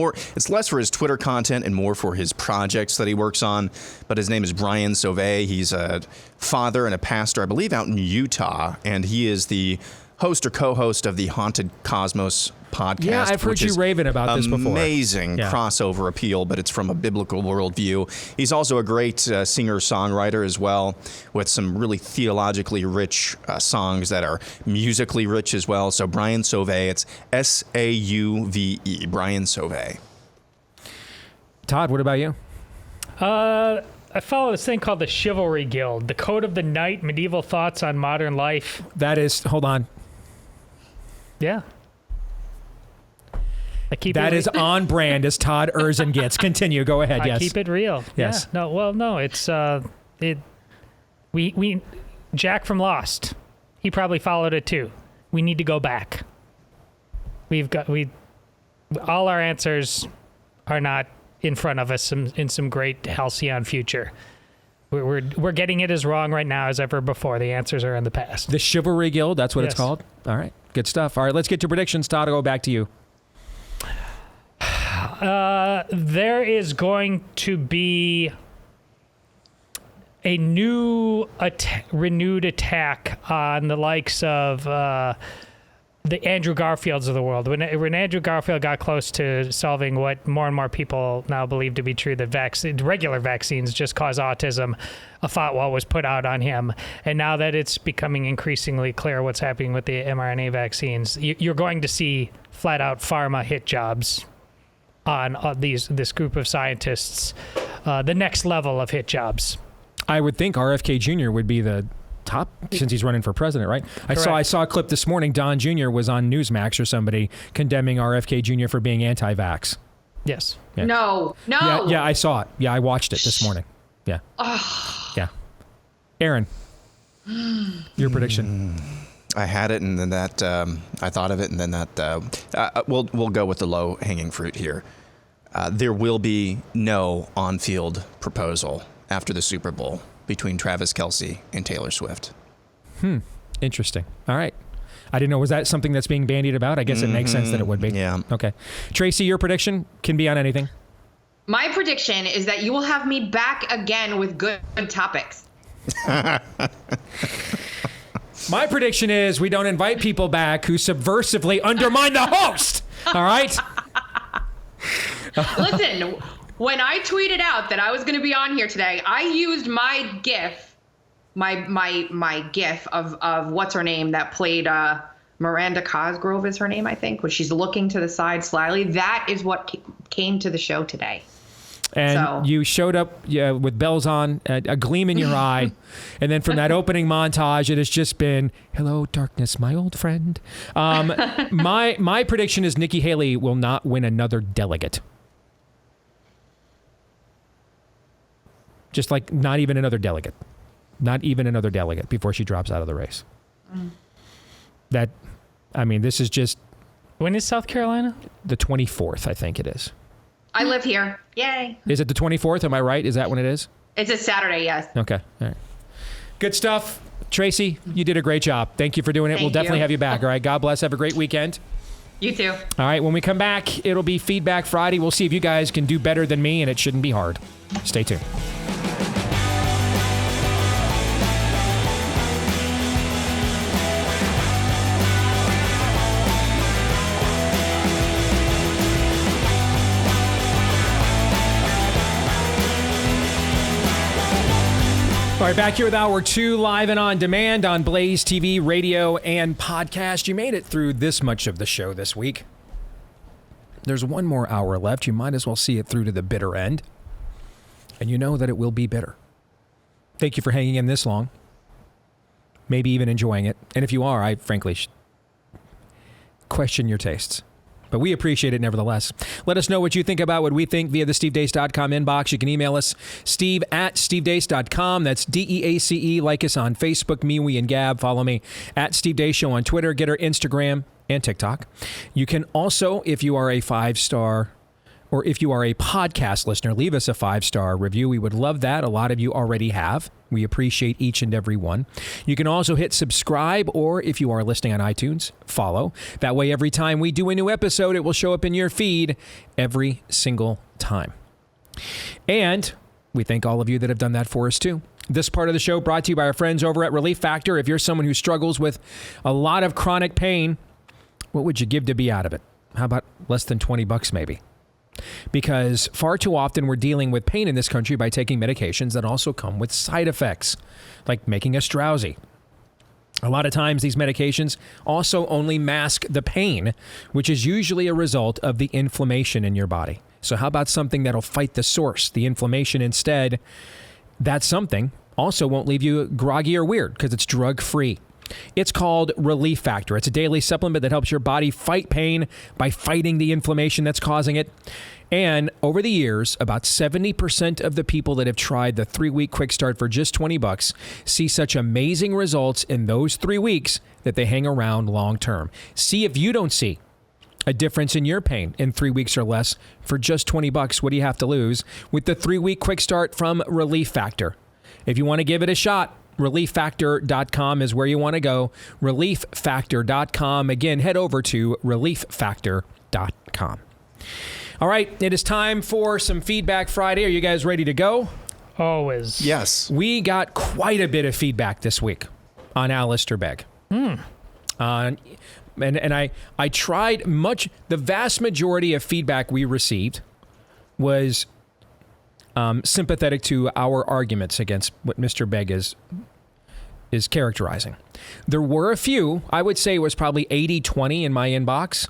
less for his Twitter content and more for his projects that he works on. But his name is Brian Sauvé. He's a father and a pastor, I believe, out in Utah. And he is the host or co-host of the Haunted Cosmos podcast. Yeah, I've heard you raving about this before. Amazing crossover appeal, but it's from a biblical worldview. He's also a great singer-songwriter as well, with some really theologically rich songs that are musically rich as well. So Brian Sauve, it's S-A-U-V-E, Brian Sauve. Todd, what about you? I follow this thing called the Chivalry Guild, the Code of the Knight, Medieval Thoughts on Modern Life. That is, hold on. Yeah. That is on brand as Todd Erzin gets. Continue. Go ahead. Yes. I keep it real. Yes. Yeah. No. It's we Jack from Lost. He probably followed it too. We need to go back. All our answers are not in front of us in some great halcyon future. We're getting it as wrong right now as ever before. The answers are in the past. The Chivalry Guild, that's what it's called? All right. Good stuff. All right, let's get to predictions. Todd, I'll go back to you. There is going to be a new renewed attack on the likes of the Andrew Garfields of the world. When Andrew Garfield got close to solving what more and more people now believe to be true, that regular vaccines just cause autism, a fatwa was put out on him. And now that it's becoming increasingly clear what's happening with the mRNA vaccines, you're going to see flat out pharma hit jobs on this group of scientists, the next level of hit jobs. I would think RFK Jr. would be the top since he's running for president, right? Correct. I saw a clip this morning. Don Jr. was on Newsmax or somebody condemning RFK Jr. for being anti-vax. Yes. Yeah. No. Yeah, I saw it. Yeah, I watched it this morning. Yeah. Yeah. Aaron, your prediction. I had it, and then that I thought of it, and then that we'll go with the low-hanging fruit here. There will be no on-field proposal after the Super Bowl between Travis Kelce and Taylor Swift. Interesting. All right. I didn't know. Was that something that's being bandied about? I guess it makes sense that it would be. Yeah. Okay. Tracy, your prediction can be on anything. My prediction is that you will have me back again with good topics. My prediction is we don't invite people back who subversively undermine the host. All right? Listen, when I tweeted out that I was going to be on here today, I used my GIF, my GIF of what's her name that played Miranda Cosgrove is her name, I think, when she's looking to the side slyly. That is what came to the show today. And you showed up with bells on, a gleam in your eye. And then from that opening montage, it has just been, hello, darkness, my old friend. My prediction is Nikki Haley will not win another delegate. Just like not even another delegate. Not even another delegate before she drops out of the race. This is just... When is South Carolina? The 24th, I think it is. I live here. Yay. Is it the 24th? Am I right? Is that when it is? It's a Saturday, yes. Okay. All right. Good stuff. Tracy, you did a great job. Thank you for doing it. We'll definitely have you back. All right. God bless. Have a great weekend. You too. All right. When we come back, it'll be Feedback Friday. We'll see if you guys can do better than me, and it shouldn't be hard. Stay tuned. All right, back here with Hour 2, live and on demand on Blaze TV, radio, and podcast. You made it through this much of the show this week. There's one more hour left. You might as well see it through to the bitter end. And you know that it will be bitter. Thank you for hanging in this long. Maybe even enjoying it. And if you are, I frankly question your tastes. But we appreciate it nevertheless. Let us know what you think about what we think via the SteveDeace.com inbox. You can email us, steve@stevedeace.com. That's DEACE. Like us on Facebook, MeWe, and Gab. Follow me at Steve Deace Show on Twitter. Get our Instagram and TikTok. You can also, if you are a 5-star or if you are a podcast listener, leave us a 5-star review. We would love that. A lot of you already have. We appreciate each and every one. You can also hit subscribe, or if you are listening on iTunes, follow. That way, every time we do a new episode, it will show up in your feed every single time. And we thank all of you that have done that for us, too. This part of the show brought to you by our friends over at Relief Factor. If you're someone who struggles with a lot of chronic pain, what would you give to be out of it? How about less than $20 maybe? Because far too often we're dealing with pain in this country by taking medications that also come with side effects, like making us drowsy. A lot of times these medications also only mask the pain, which is usually a result of the inflammation in your body. So how about something that'll fight the source, the inflammation instead? That something also won't leave you groggy or weird because it's drug-free. It's called Relief Factor. It's a daily supplement that helps your body fight pain by fighting the inflammation that's causing it. And over the years, about 70% of the people that have tried the 3-week quick start for just $20 see such amazing results in those 3 weeks that they hang around long term. See if you don't see a difference in your pain in 3 weeks or less for just $20. What do you have to lose with the 3-week quick start from Relief Factor? If you want to give it a shot, ReliefFactor.com is where you want to go. ReliefFactor.com. Again, head over to ReliefFactor.com. All right, it is time for some Feedback Friday. Are you guys ready to go? Always. Yes. We got quite a bit of feedback this week on Alistair Begg. And I tried the vast majority of feedback we received was sympathetic to our arguments against what Mr. Begg is characterizing. There were a few, I would say it was probably 80-20 in my inbox,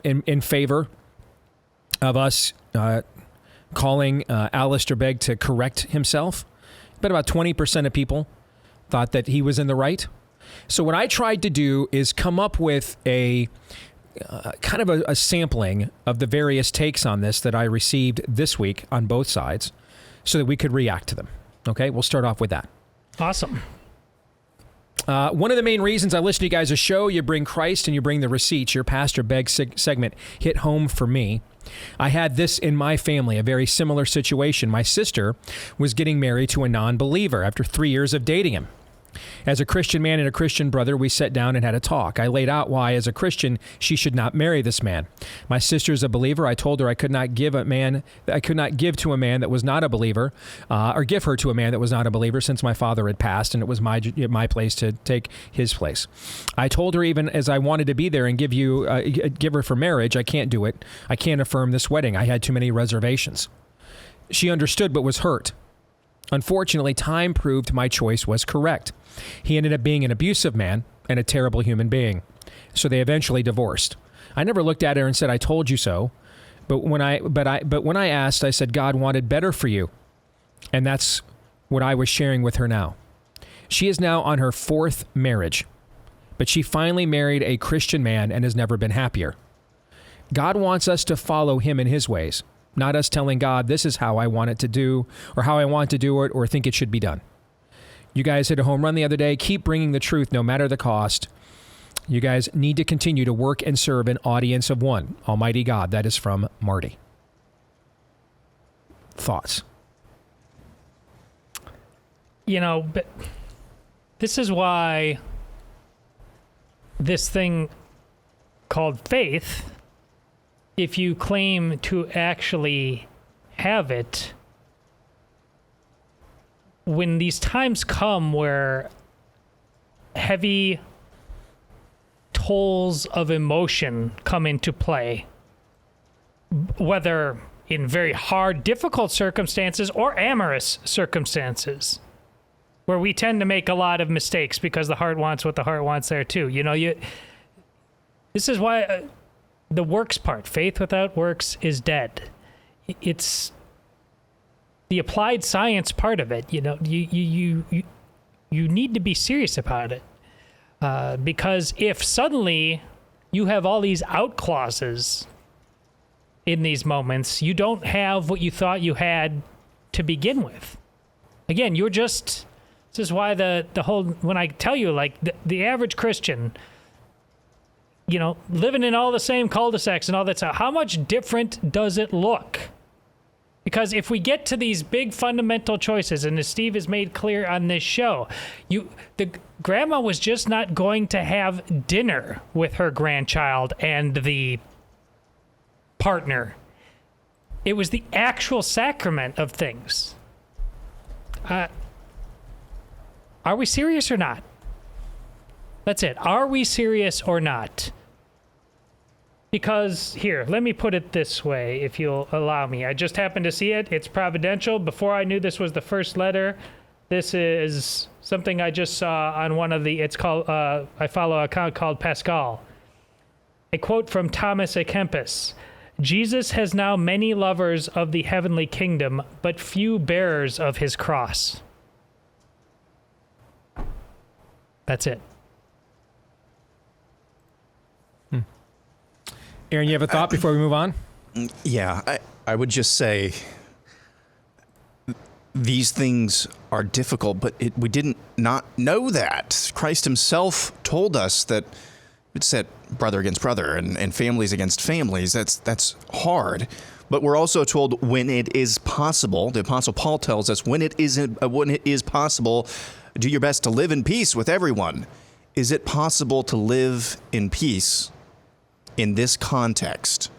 in favor of us calling Alistair Begg to correct himself. But about 20% of people thought that he was in the right. So what I tried to do is come up with a kind of a sampling of the various takes on this that I received this week on both sides so that we could react to them. Okay, we'll start off with that. Awesome. One of the main reasons I listen to you guys' show, you bring Christ and you bring the receipts. Your Pastor Begg segment hit home for me. I had this in my family, a very similar situation. My sister was getting married to a non-believer after 3 years of dating him. As a Christian man and a Christian brother, we sat down and had a talk. I laid out why, as a Christian, she should not marry this man. My sister's a believer. I told her I could not give to a man that was not a believer, or give her to a man that was not a believer, since my father had passed, and it was my place to take his place. I told her, even as I wanted to be there and give her for marriage, I can't do it. I can't affirm this wedding. I had too many reservations. She understood but was hurt. Unfortunately, time proved my choice was correct. He ended up being an abusive man and a terrible human being. So they eventually divorced. I never looked at her and said, "I told you so." But when I asked, I said, "God wanted better for you." And that's what I was sharing with her now. She is now on her 4th marriage, but she finally married a Christian man and has never been happier. God wants us to follow him in his ways, not us telling God, this is how I want it to do, or how I want to do it, or think it should be done. You guys hit a home run the other day. Keep bringing the truth, no matter the cost. You guys need to continue to work and serve an audience of one, Almighty God. That is from Marty. Thoughts? But this is why this thing called faith, if you claim to actually have it, when these times come where heavy tolls of emotion come into play, whether in very hard, difficult circumstances or amorous circumstances, where we tend to make a lot of mistakes because the heart wants what the heart wants there too. This is why the works part, faith without works is dead. It's the applied science part of it. You need to be serious about it, because if suddenly you have all these out clauses in these moments, you don't have what you thought you had to begin with. Again, this is why the whole, when I tell you, like, the average Christian, living in all the same cul-de-sacs and all that stuff, how much different does it look? Because if we get to these big fundamental choices, and as Steve has made clear on this show, the grandma was just not going to have dinner with her grandchild and the partner. It was the actual sacrament of things. Are we serious or not? That's it. Are we serious or not? Because, here, let me put it this way, if you'll allow me. I just happened to see it. It's providential. Before I knew this was the first letter, this is something I just saw on one of the, it's called, I follow an account called Pascal. A quote from Thomas A. Kempis. Jesus has now many lovers of the heavenly kingdom, but few bearers of his cross. That's it. Aaron, you have a thought before we move on? Yeah, I would just say these things are difficult, but we didn't not know that. Christ himself told us that it's set brother against brother and families against families. That's hard. But we're also told when it is possible, the Apostle Paul tells us, when it is possible, do your best to live in peace with everyone. Is it possible to live in peace in this context?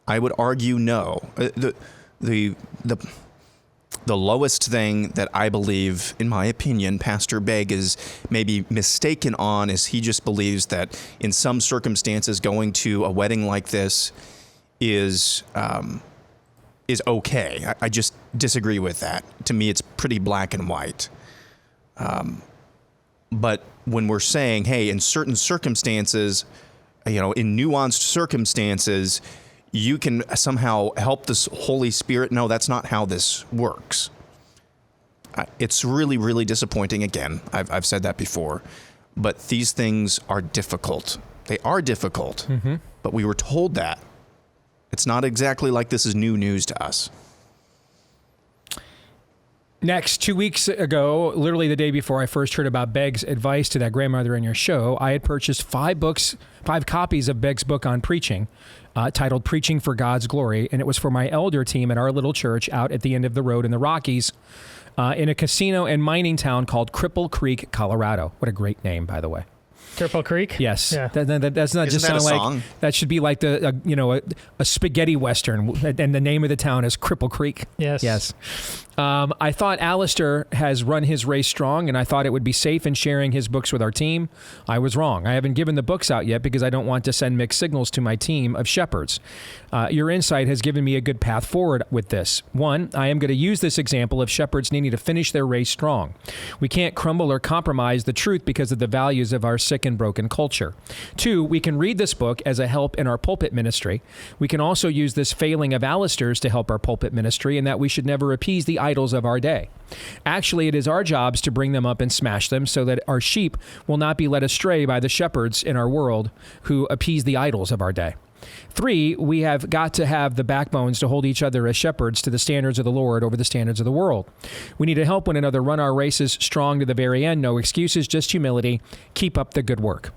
I would argue no. The lowest thing that I believe, in my opinion, Pastor Begg is maybe mistaken on is he just believes that in some circumstances going to a wedding like this is okay. I just disagree with that. To me, it's pretty black and white. But when we're saying, hey, in certain circumstances, in nuanced circumstances, you can somehow help this Holy Spirit. No, that's not how this works. It's really, really disappointing. Again, I've said that before, but these things are difficult. They are difficult, but we were told that. It's not exactly like this is new news to us. Next, 2 weeks ago, literally the day before I first heard about Begg's advice to that grandmother in your show, I had purchased 5 copies of Begg's book on preaching, titled Preaching for God's Glory, and it was for my elder team at our little church out at the end of the road in the Rockies, in a casino and mining town called Cripple Creek, Colorado. What a great name, by the way. Cripple Creek? Yes. Yeah. That's not Isn't just that a sound song? like that should be like a spaghetti western, and the name of the town is Cripple Creek. Yes. Yes. I thought Alistair has run his race strong, and I thought it would be safe in sharing his books with our team. I was wrong. I haven't given the books out yet because I don't want to send mixed signals to my team of shepherds. Your insight has given me a good path forward with this. 1, I am going to use this example of shepherds needing to finish their race strong. We can't crumble or compromise the truth because of the values of our sick and broken culture. 2, we can read this book as a help in our pulpit ministry. We can also use this failing of Alistair's to help our pulpit ministry, and that we should never appease the idols of our day. Actually, it is our jobs to bring them up and smash them so that our sheep will not be led astray by the shepherds in our world who appease the idols of our day. 3, we have got to have the backbones to hold each other as shepherds to the standards of the Lord over the standards of the world. We need to help one another run our races strong to the very end. No excuses, just humility. Keep up the good work.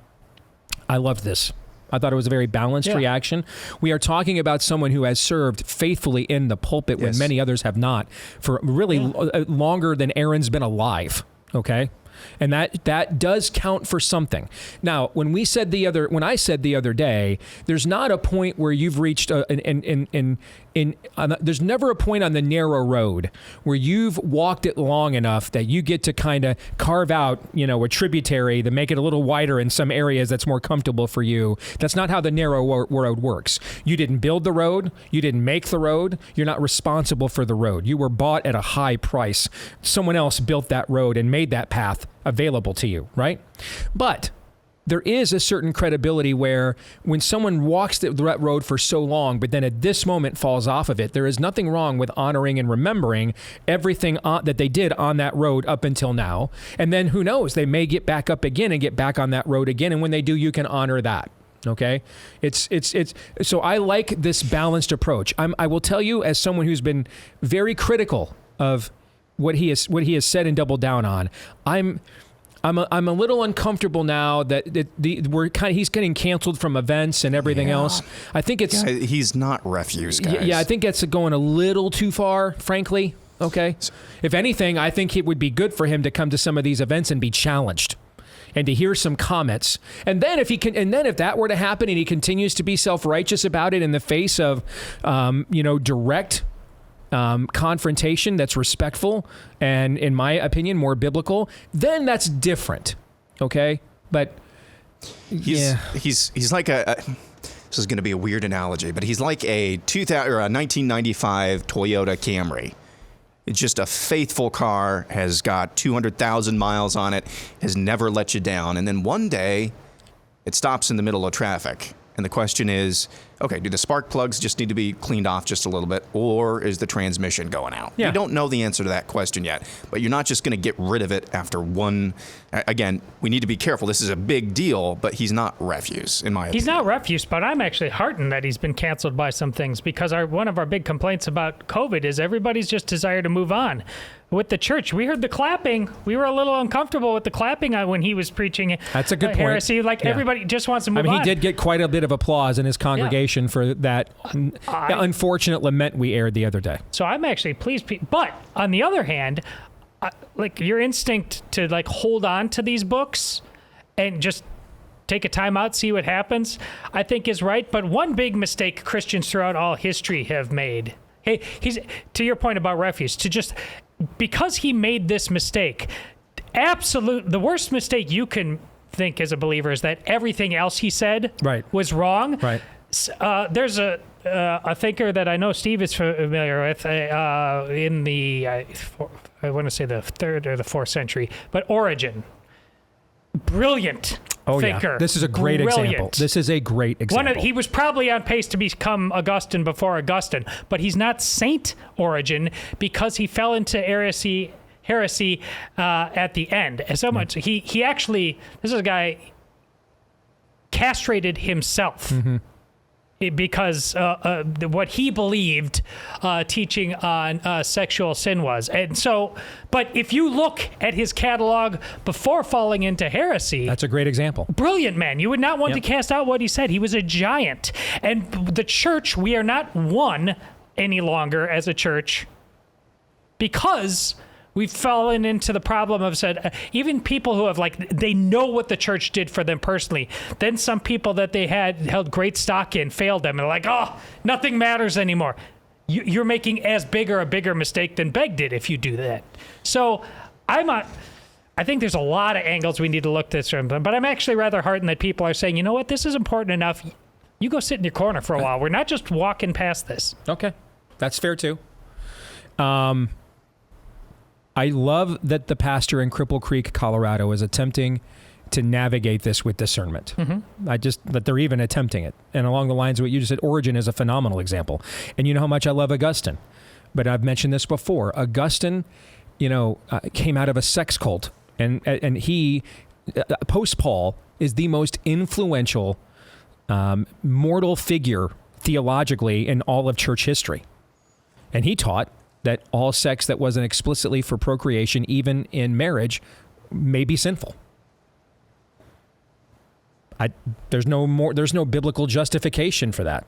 I loved this. I thought it was a very balanced reaction. We are talking about someone who has served faithfully in the pulpit when many others have not for really longer than Aaron's been alive. Okay. And that does count for something. Now, when I said the other day, there's not a point where you've reached there's never a point on the narrow road where you've walked it long enough that you get to kind of carve out, a tributary to make it a little wider in some areas that's more comfortable for you. That's not how the narrow road works. You didn't build the road. You didn't make the road. You're not responsible for the road. You were bought at a high price. Someone else built that road and made that path available to you, right? But there is a certain credibility where when someone walks that road for so long, but then at this moment falls off of it, there is nothing wrong with honoring and remembering everything that they did on that road up until now. And then who knows, they may get back up again and get back on that road again. And when they do, you can honor that. Okay. It's so I like this balanced approach. I will tell you, as someone who's been very critical of what he has said and doubled down on, I'm a little uncomfortable now that he's getting canceled from events and everything else. I think he's not refuse, guys. Yeah, I think that's going a little too far, frankly. Okay. If anything, I think it would be good for him to come to some of these events and be challenged and to hear some comments. And then if that were to happen and he continues to be self-righteous about it in the face of direct confrontation that's respectful and, in my opinion, more biblical, then that's different. Okay, but he's like a. This is going to be a weird analogy, but he's like a 1995 Toyota Camry. It's just a faithful car, has got 200,000 miles on it, has never let you down. And then one day, it stops in the middle of traffic. And the question is, okay, do the spark plugs just need to be cleaned off just a little bit, or is the transmission going out? Yeah. We don't know the answer to that question yet, but you're not just going to get rid of it after one. Again, we need to be careful. This is a big deal, but he's not refuse, in my opinion. He's not refuse, but I'm actually heartened that he's been canceled by some things, because one of our big complaints about COVID is everybody's just desire to move on. With the church, we heard the clapping. We were a little uncomfortable with the clapping when he was preaching. That's a good point. Heresy. Everybody just wants to move on. He did get quite a bit of applause in his congregation for that unfortunate lament we aired the other day. So I'm actually pleased. But on the other hand, your instinct to hold on to these books and just take a time out, see what happens, I think is right. But one big mistake Christians throughout all history have made. Hey, he's to your point about refuse, because he made this mistake, the worst mistake you can think as a believer is that everything else he said was wrong. Right. There's a thinker that I know Steve is familiar with in the, I want to say the 3rd or the 4th century, but Origen. Brilliant thinker. Yeah. This is a great example. This is a great example. He was probably on pace to become Augustine before Augustine, but he's not Saint Origen because he fell into heresy at the end. And so much he actually, this is a guy castrated himself. Mm-hmm. Because what he believed teaching on sexual sin was. And so, but if you look at his catalog before falling into heresy... That's a great example. Brilliant man. You would not want to cast out what he said. He was a giant. And the church, we are not one any longer as a church because... We've fallen into the problem of even people who have they know what the church did for them personally. Then some people that they had held great stock in failed them and nothing matters anymore. You're making as big or a bigger mistake than Begg did if you do that. So I think there's a lot of angles we need to look this from, but I'm actually rather heartened that people are saying, you know what, this is important enough. You go sit in your corner for a while. We're not just walking past this. Okay. That's fair too. I love that the pastor in Cripple Creek, Colorado, is attempting to navigate this with discernment. Mm-hmm. That they're even attempting it. And along the lines of what you just said, Origen is a phenomenal example. And you know how much I love Augustine. But I've mentioned this before. Augustine, came out of a sex cult. And he, post-Paul, is the most influential mortal figure theologically in all of church history. And he taught that all sex that wasn't explicitly for procreation, even in marriage, may be sinful. There's no biblical justification for that.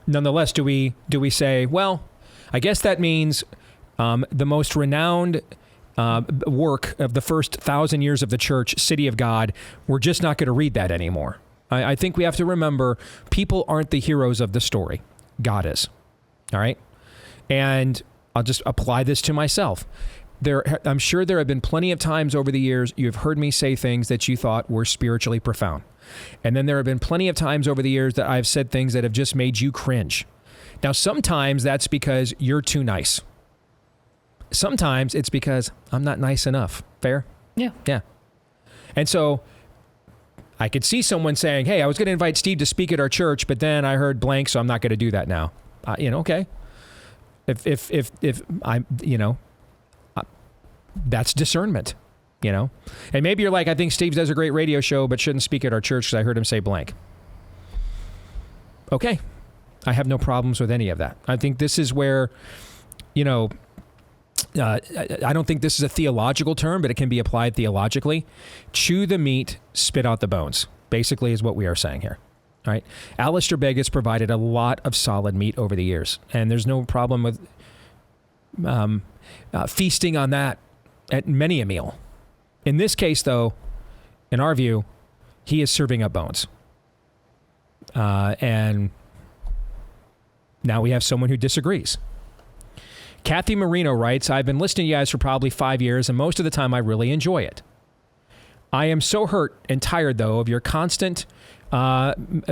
Nonetheless, do we say, well, I guess that means the most renowned work of the first 1,000 years of the church, City of God, we're just not going to read that anymore. I think we have to remember people aren't the heroes of the story. God is. All right? And I'll just apply this to myself. I'm sure there have been plenty of times over the years you've heard me say things that you thought were spiritually profound. And then there have been plenty of times over the years that I've said things that have just made you cringe. Now, sometimes that's because you're too nice. Sometimes it's because I'm not nice enough. Fair? Yeah. Yeah. And so I could see someone saying, hey, I was going to invite Steve to speak at our church, but then I heard blank, so I'm not going to do that now. Okay. If I, that's discernment, And maybe you're like, I think Steve does a great radio show, but shouldn't speak at our church because I heard him say blank. Okay. I have no problems with any of that. I think this is where, I don't think this is a theological term, but it can be applied theologically. Chew the meat, spit out the bones, basically is what we are saying here. All right. Alistair Begg has provided a lot of solid meat over the years, and there's no problem with feasting on that at many a meal. In this case, though, in our view, he is serving up bones. And Now we have someone who disagrees. Kathy Marino writes, I've been listening to you guys for probably 5 years, and most of the time I really enjoy it. I am so hurt and tired, though, of your constant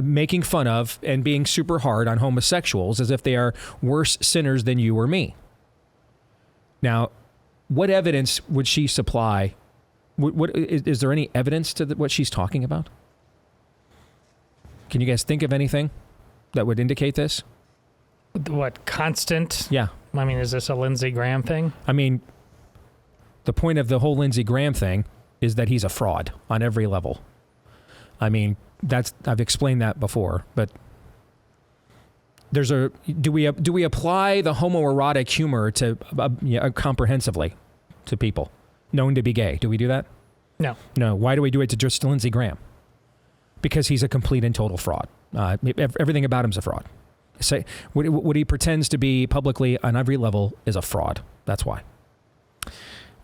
making fun of and being super hard on homosexuals as if they are worse sinners than you or me. Now, what evidence would she supply? Is there any evidence to what she's talking about? Can you guys think of anything that would indicate this? What, constant? Yeah. I mean, is this a Lindsey Graham thing? I mean, the point of the whole Lindsey Graham thing is that he's a fraud on every level. I mean, I've explained that before, but do we apply the homoerotic humor to comprehensively to people known to be gay? Do we do that? No. No. Why do we do it to just Lindsey Graham? Because he's a complete and total fraud. Everything about him's a fraud. Say what he pretends to be publicly on every level is a fraud. That's why.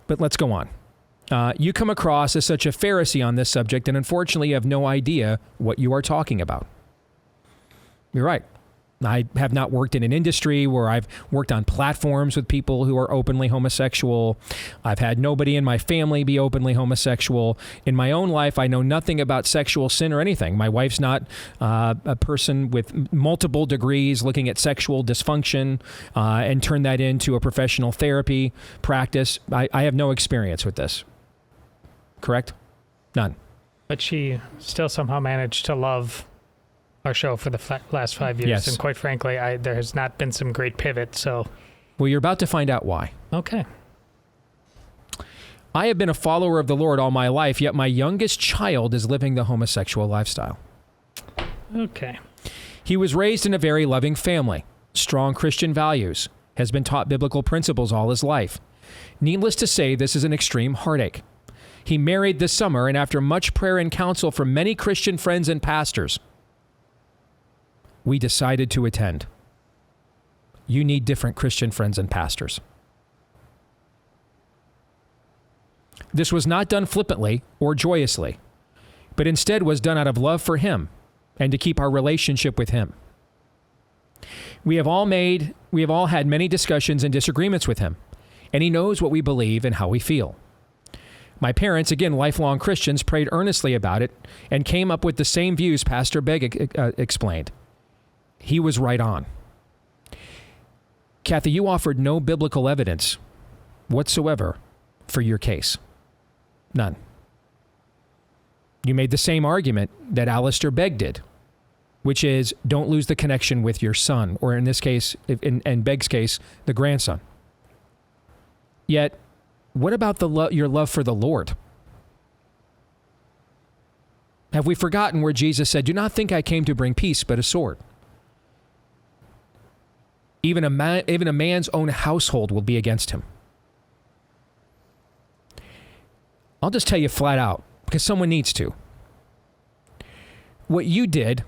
But let's go on. You come across as such a Pharisee on this subject, and unfortunately you have no idea what you are talking about. You're right. I have not worked in an industry where I've worked on platforms with people who are openly homosexual. I've had nobody in my family be openly homosexual. In my own life, I know nothing about sexual sin or anything. My wife's not a person with multiple degrees looking at sexual dysfunction and turn that into a professional therapy practice. I have no experience with this. Correct? None. But she still somehow managed to love our show for the last 5 years. Yes. And quite frankly, there has not been some great pivot. So, well, you're about to find out why. Okay. I have been a follower of the Lord all my life, yet my youngest child is living the homosexual lifestyle. Okay. He was raised in a very loving family, strong Christian values, has been taught biblical principles all his life. Needless to say, this is an extreme heartache. He married this summer, and after much prayer and counsel from many Christian friends and pastors, we decided to attend. You need different Christian friends and pastors. This was not done flippantly or joyously, but instead was done out of love for him and to keep our relationship with him. We have all had many discussions and disagreements with him, and he knows what we believe and how we feel. My parents, again, lifelong Christians, prayed earnestly about it and came up with the same views Pastor Begg explained. He was right on. Kathy, you offered no biblical evidence whatsoever for your case. None. You made the same argument that Alistair Begg did, which is don't lose the connection with your son, or in this case, in Begg's case, the grandson. Yet, what about your love for the Lord? Have we forgotten where Jesus said, do not think I came to bring peace, but a sword? Even a man's own household will be against him. I'll just tell you flat out, because someone needs to. What you did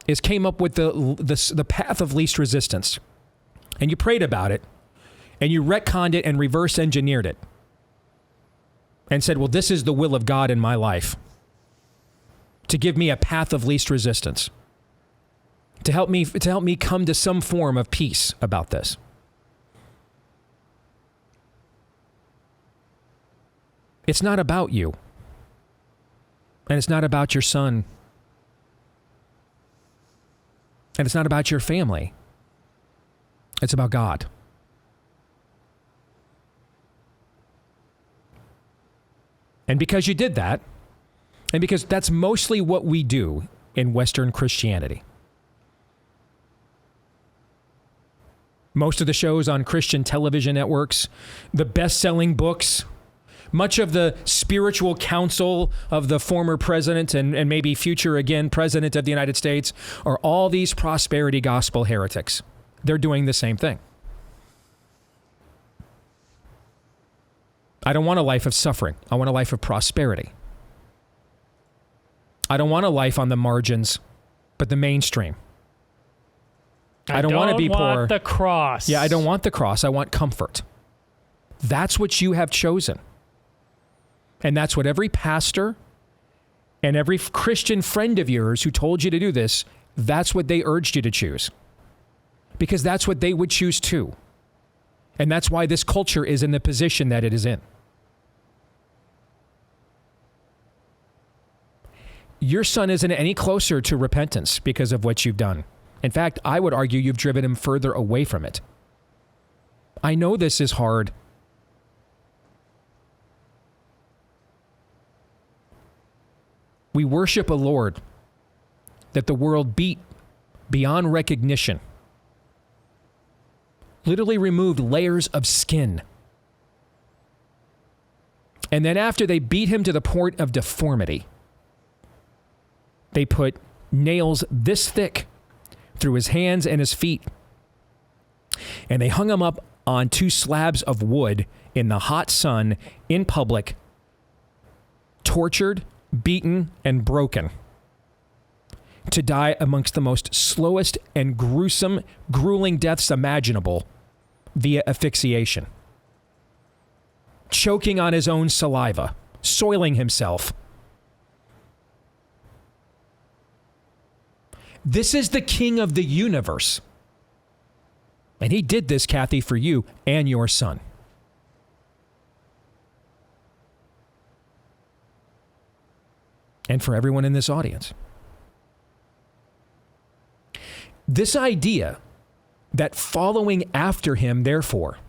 is came up with the path of least resistance. And you prayed about it, and you retconned it and reverse engineered it. And said, well, this is the will of God in my life. To give me a path of least resistance. To help me come to some form of peace about this. It's not about you. And it's not about your son. And it's not about your family. It's about God. And because you did that, and because that's mostly what we do in Western Christianity. Most of the shows on Christian television networks, the best-selling books, much of the spiritual counsel of the former president and maybe future, again, president of the United States are all these prosperity gospel heretics. They're doing the same thing. I don't want a life of suffering. I want a life of prosperity. I don't want a life on the margins, but the mainstream. I don't want to be poor. I don't want the cross. Yeah, I don't want the cross. I want comfort. That's what you have chosen. And that's what every pastor and every Christian friend of yours who told you to do this, that's what they urged you to choose. because that's what they would choose too. And that's why this culture is in the position that it is in. Your son isn't any closer to repentance because of what you've done. In fact, I would argue you've driven him further away from it. I know this is hard. We worship a Lord that the world beat beyond recognition. Literally removed layers of skin. And then after they beat him to the point of deformity, they put nails this thick through his hands and his feet. And they hung him up on 2 slabs of wood in the hot sun in public, tortured, beaten, and broken, to die amongst the most slowest and gruesome, grueling deaths imaginable via asphyxiation. Choking on his own saliva, soiling himself. This is the king of the universe. And he did this, Kathy, for you and your son. And for everyone in this audience. This idea that following after him, therefore,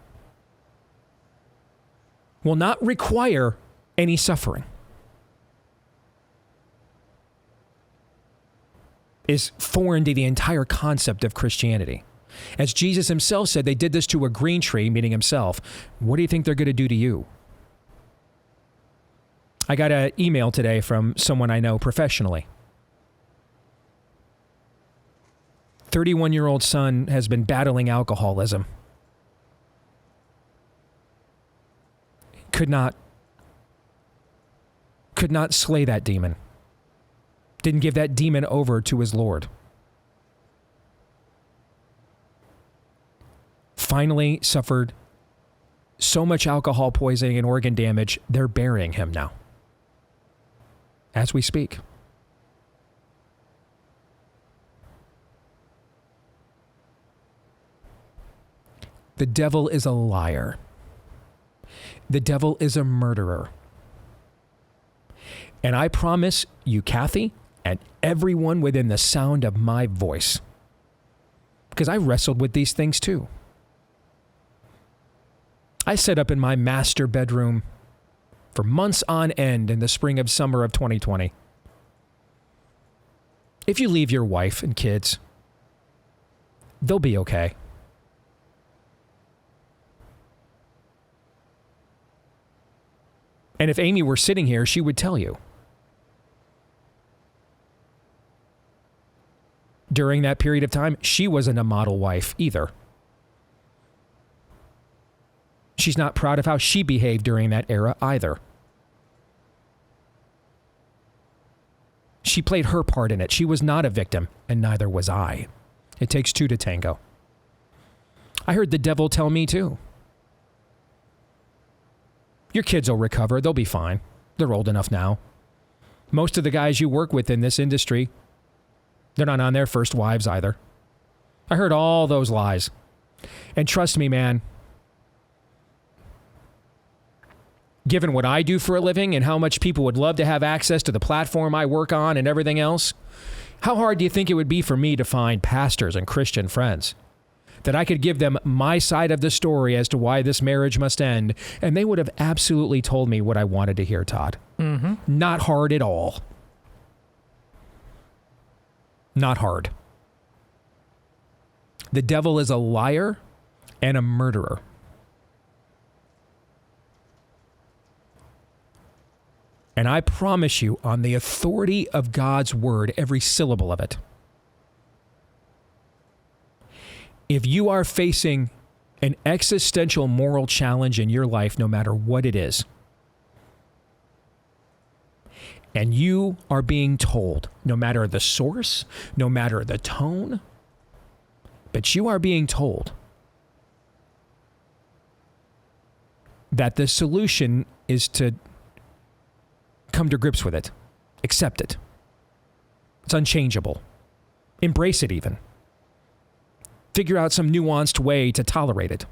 will not require any suffering is foreign to the entire concept of Christianity. As Jesus himself said, they did this to a green tree, meaning himself. What do you think they're going to do to you? I got an email today from someone I know professionally. 31-year-old son has been battling alcoholism. Could not slay that demon. Didn't give that demon over to his Lord. Finally suffered so much alcohol poisoning and organ damage, they're burying him now. As we speak. The devil is a liar. The devil is a murderer. And I promise you, Kathy, and everyone within the sound of my voice, because I wrestled with these things too. I sat up in my master bedroom for months on end in the spring of summer of 2020. If you leave your wife and kids, they'll be okay. And if Amy were sitting here, she would tell you. During that period of time, she wasn't a model wife either. She's not proud of how she behaved during that era either. She played her part in it. She was not a victim, and neither was I. It takes 2 to tango. I heard the devil tell me too. Your kids will recover. They'll be fine. They're old enough now. Most of the guys you work with in this industry, they're not on their first wives either. I heard all those lies. And trust me, man, given what I do for a living and how much people would love to have access to the platform I work on and everything else, how hard do you think it would be for me to find pastors and Christian friends that I could give them my side of the story as to why this marriage must end, and they would have absolutely told me what I wanted to hear, Todd? Mm-hmm. Not hard at all. Not hard. The devil is a liar and a murderer. And I promise you, on the authority of God's word, every syllable of it, if you are facing an existential moral challenge in your life, no matter what it is, and you are being told, no matter the source, no matter the tone, but you are being told that the solution is to come to grips with it, accept it. It's unchangeable. Embrace it even. figure out some nuanced way to tolerate it.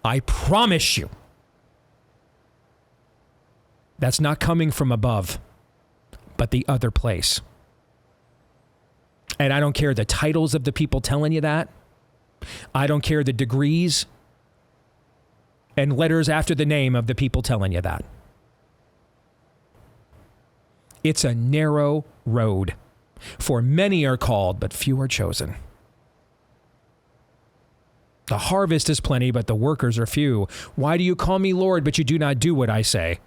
I promise you, that's not coming from above, but the other place. And I don't care the titles of the people telling you that. I don't care the degrees and letters after the name of the people telling you that. It's a narrow road. For many are called, but few are chosen. The harvest is plenty, but the workers are few. Why do you call me Lord, but you do not do what I say?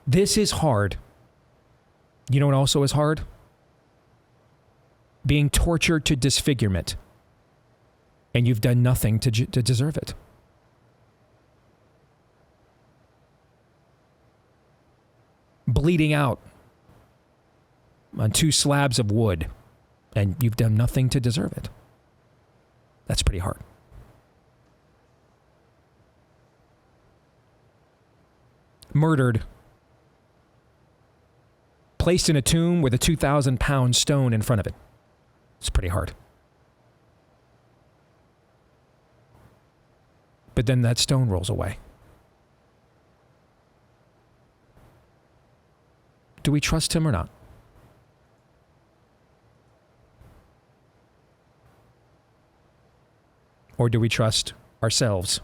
This is hard. You know what also is hard? Being tortured to disfigurement. And you've done nothing to deserve it. Bleeding out on 2 slabs of wood, and you've done nothing to deserve it. That's pretty hard. Murdered. Placed in a tomb with a 2,000-pound stone in front of it. It's pretty hard. But then that stone rolls away. Do we trust him or not? Or do we trust ourselves?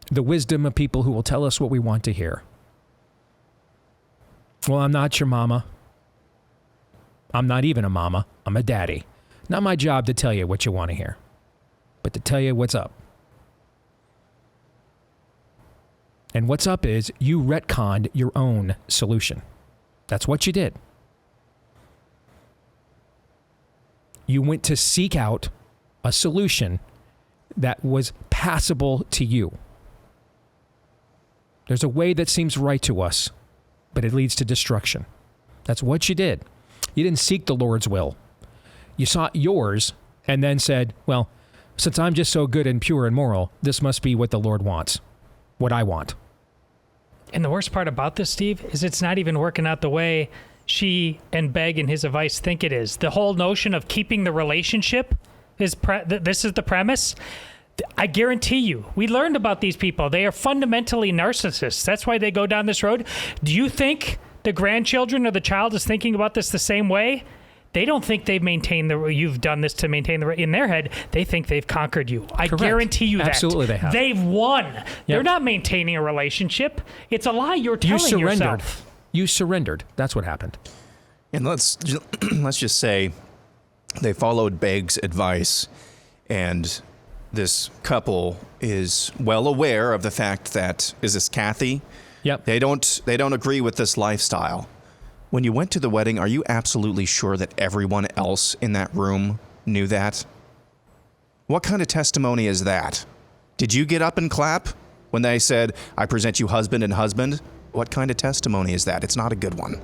The wisdom of people who will tell us what we want to hear. Well, I'm not your mama. I'm not even a mama. I'm a daddy. Not my job to tell you what you want to hear, but to tell you what's up. And what's up is you retconned your own solution. That's what you did. You went to seek out a solution that was passable to you. There's a way that seems right to us, but it leads to destruction. That's what you did. You didn't seek the Lord's will. You sought yours and then said, well, since I'm just so good and pure and moral, this must be what the Lord wants, what I want. And the worst part about this, Steve, is it's not even working out the way she and Begg and his advice think it is. The whole notion of keeping the relationship is this is the premise. I guarantee you, we learned about these people. They are fundamentally narcissists. That's why they go down this road. Do you think the grandchildren or the child is thinking about this the same way? They don't think they've maintained you've done this to maintain in their head. They think they've conquered you. I guarantee you that. Absolutely they have. They've won. Yep. They're not maintaining a relationship. It's a lie you're telling yourself. You surrendered. That's what happened. And let's just say they followed Begg's advice, and this couple is well aware of the fact that, is this Kathy? Yep. They don't agree with this lifestyle. When you went to the wedding, are you absolutely sure that everyone else in that room knew that? What kind of testimony is that? Did you get up and clap when they said, I present you husband and husband? What kind of testimony is that? It's not a good one.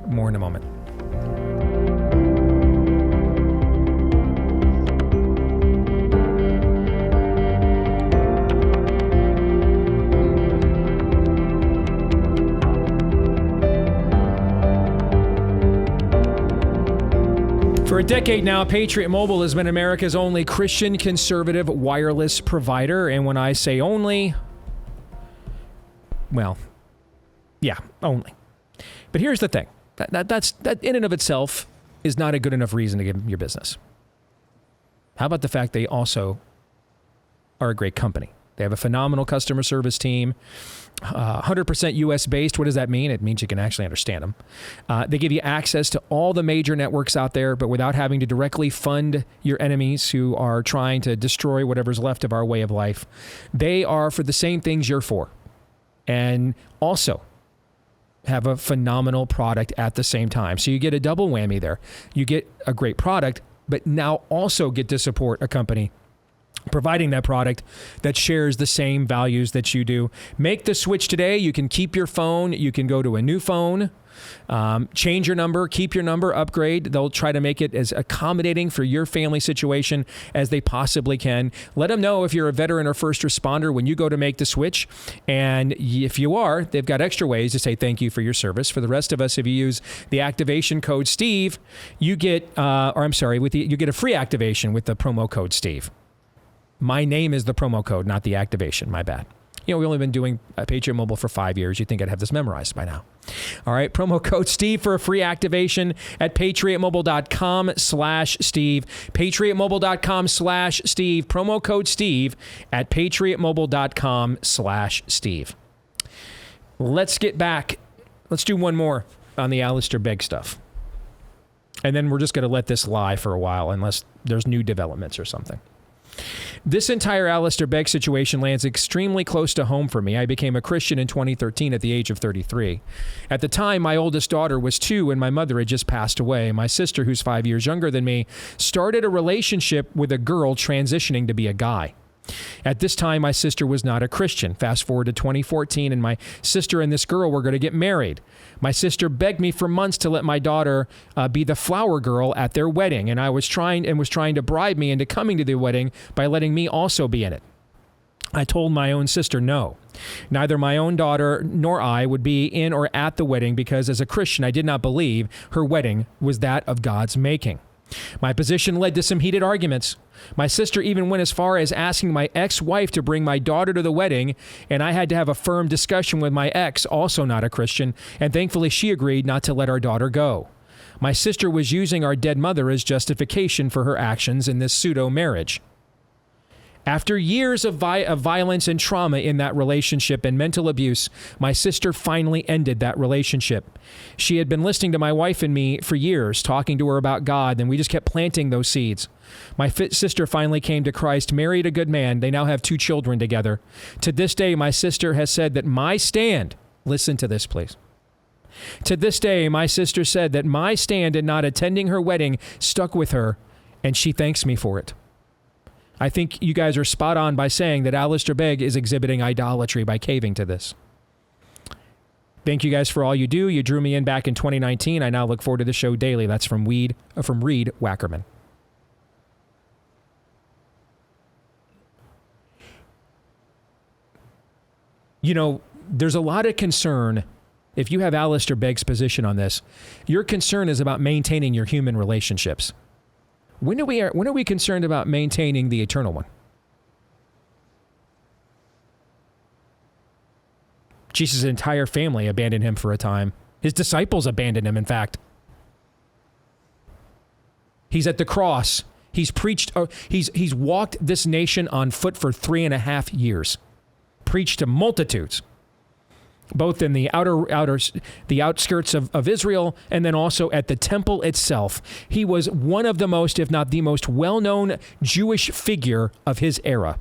More in a moment. For a decade now, Patriot Mobile has been America's only Christian conservative wireless provider. And when I say only, well, yeah, only. But here's the thing. That in and of itself is not a good enough reason to give them your business. How about the fact they also are a great company? They have a phenomenal customer service team, 100% US based. What does that mean? It means you can actually understand them. They give you access to all the major networks out there, but without having to directly fund your enemies who are trying to destroy whatever's left of our way of life. They are for the same things you're for. And also have a phenomenal product at the same time. So you get a double whammy there. You get a great product, but now also get to support a company providing that product that shares the same values that you do. Make the switch today. You can keep your phone. You can go to a new phone, change your number, keep your number, upgrade. They'll try to make it as accommodating for your family situation as they possibly can. Let them know if you're a veteran or first responder when you go to make the switch. And if you are, they've got extra ways to say thank you for your service. For the rest of us, if you use the activation code Steve, you get, you get a free activation with the promo code Steve. My name is the promo code, not the activation. My bad. We've only been doing Patriot Mobile for 5 years. You'd think I'd have this memorized by now. All right. Promo code Steve for a free activation at patriotmobile.com/Steve. patriotmobile.com/Steve. Promo code Steve at patriotmobile.com/Steve. Let's get back. Let's do one more on the Alistair Begg stuff. And then we're just going to let this lie for a while unless there's new developments or something. This entire Alistair Begg situation lands extremely close to home for me. I became a Christian in 2013 at the age of 33. At the time, my oldest daughter was 2 and my mother had just passed away. My sister, who's 5 years younger than me, started a relationship with a girl transitioning to be a guy. At this time, my sister was not a Christian. Fast forward to 2014, and my sister and this girl were going to get married. My sister begged me for months to let my daughter be the flower girl at their wedding, and was trying to bribe me into coming to the wedding by letting me also be in it. I told my own sister no. Neither my own daughter nor I would be in or at the wedding because as a Christian, I did not believe her wedding was that of God's making. My position led to some heated arguments. My sister even went as far as asking my ex-wife to bring my daughter to the wedding, and I had to have a firm discussion with my ex, also not a Christian, and thankfully she agreed not to let our daughter go. My sister was using our dead mother as justification for her actions in this pseudo-marriage. After years of violence and trauma in that relationship and mental abuse, my sister finally ended that relationship. She had been listening to my wife and me for years, talking to her about God, and we just kept planting those seeds. My sister finally came to Christ, married a good man. They now have 2 children together. To this day, my sister has said that my stand, listen to this, please. To this day, my sister said that my stand in not attending her wedding stuck with her, and she thanks me for it. I think you guys are spot on by saying that Alistair Begg is exhibiting idolatry by caving to this. Thank you guys for all you do. You drew me in back in 2019. I now look forward to the show daily. That's from Reed Wackerman. There's a lot of concern. If you have Alistair Begg's position on this, your concern is about maintaining your human relationships. When are we concerned about maintaining the eternal one? Jesus' entire family abandoned him for a time. His disciples abandoned him, in fact. He's at the cross. He's preached. He's walked this nation on foot for 3.5 years. Preached to multitudes, both in the outskirts of Israel and then also at the temple itself. He was one of the most, if not the most well-known Jewish figure of his era.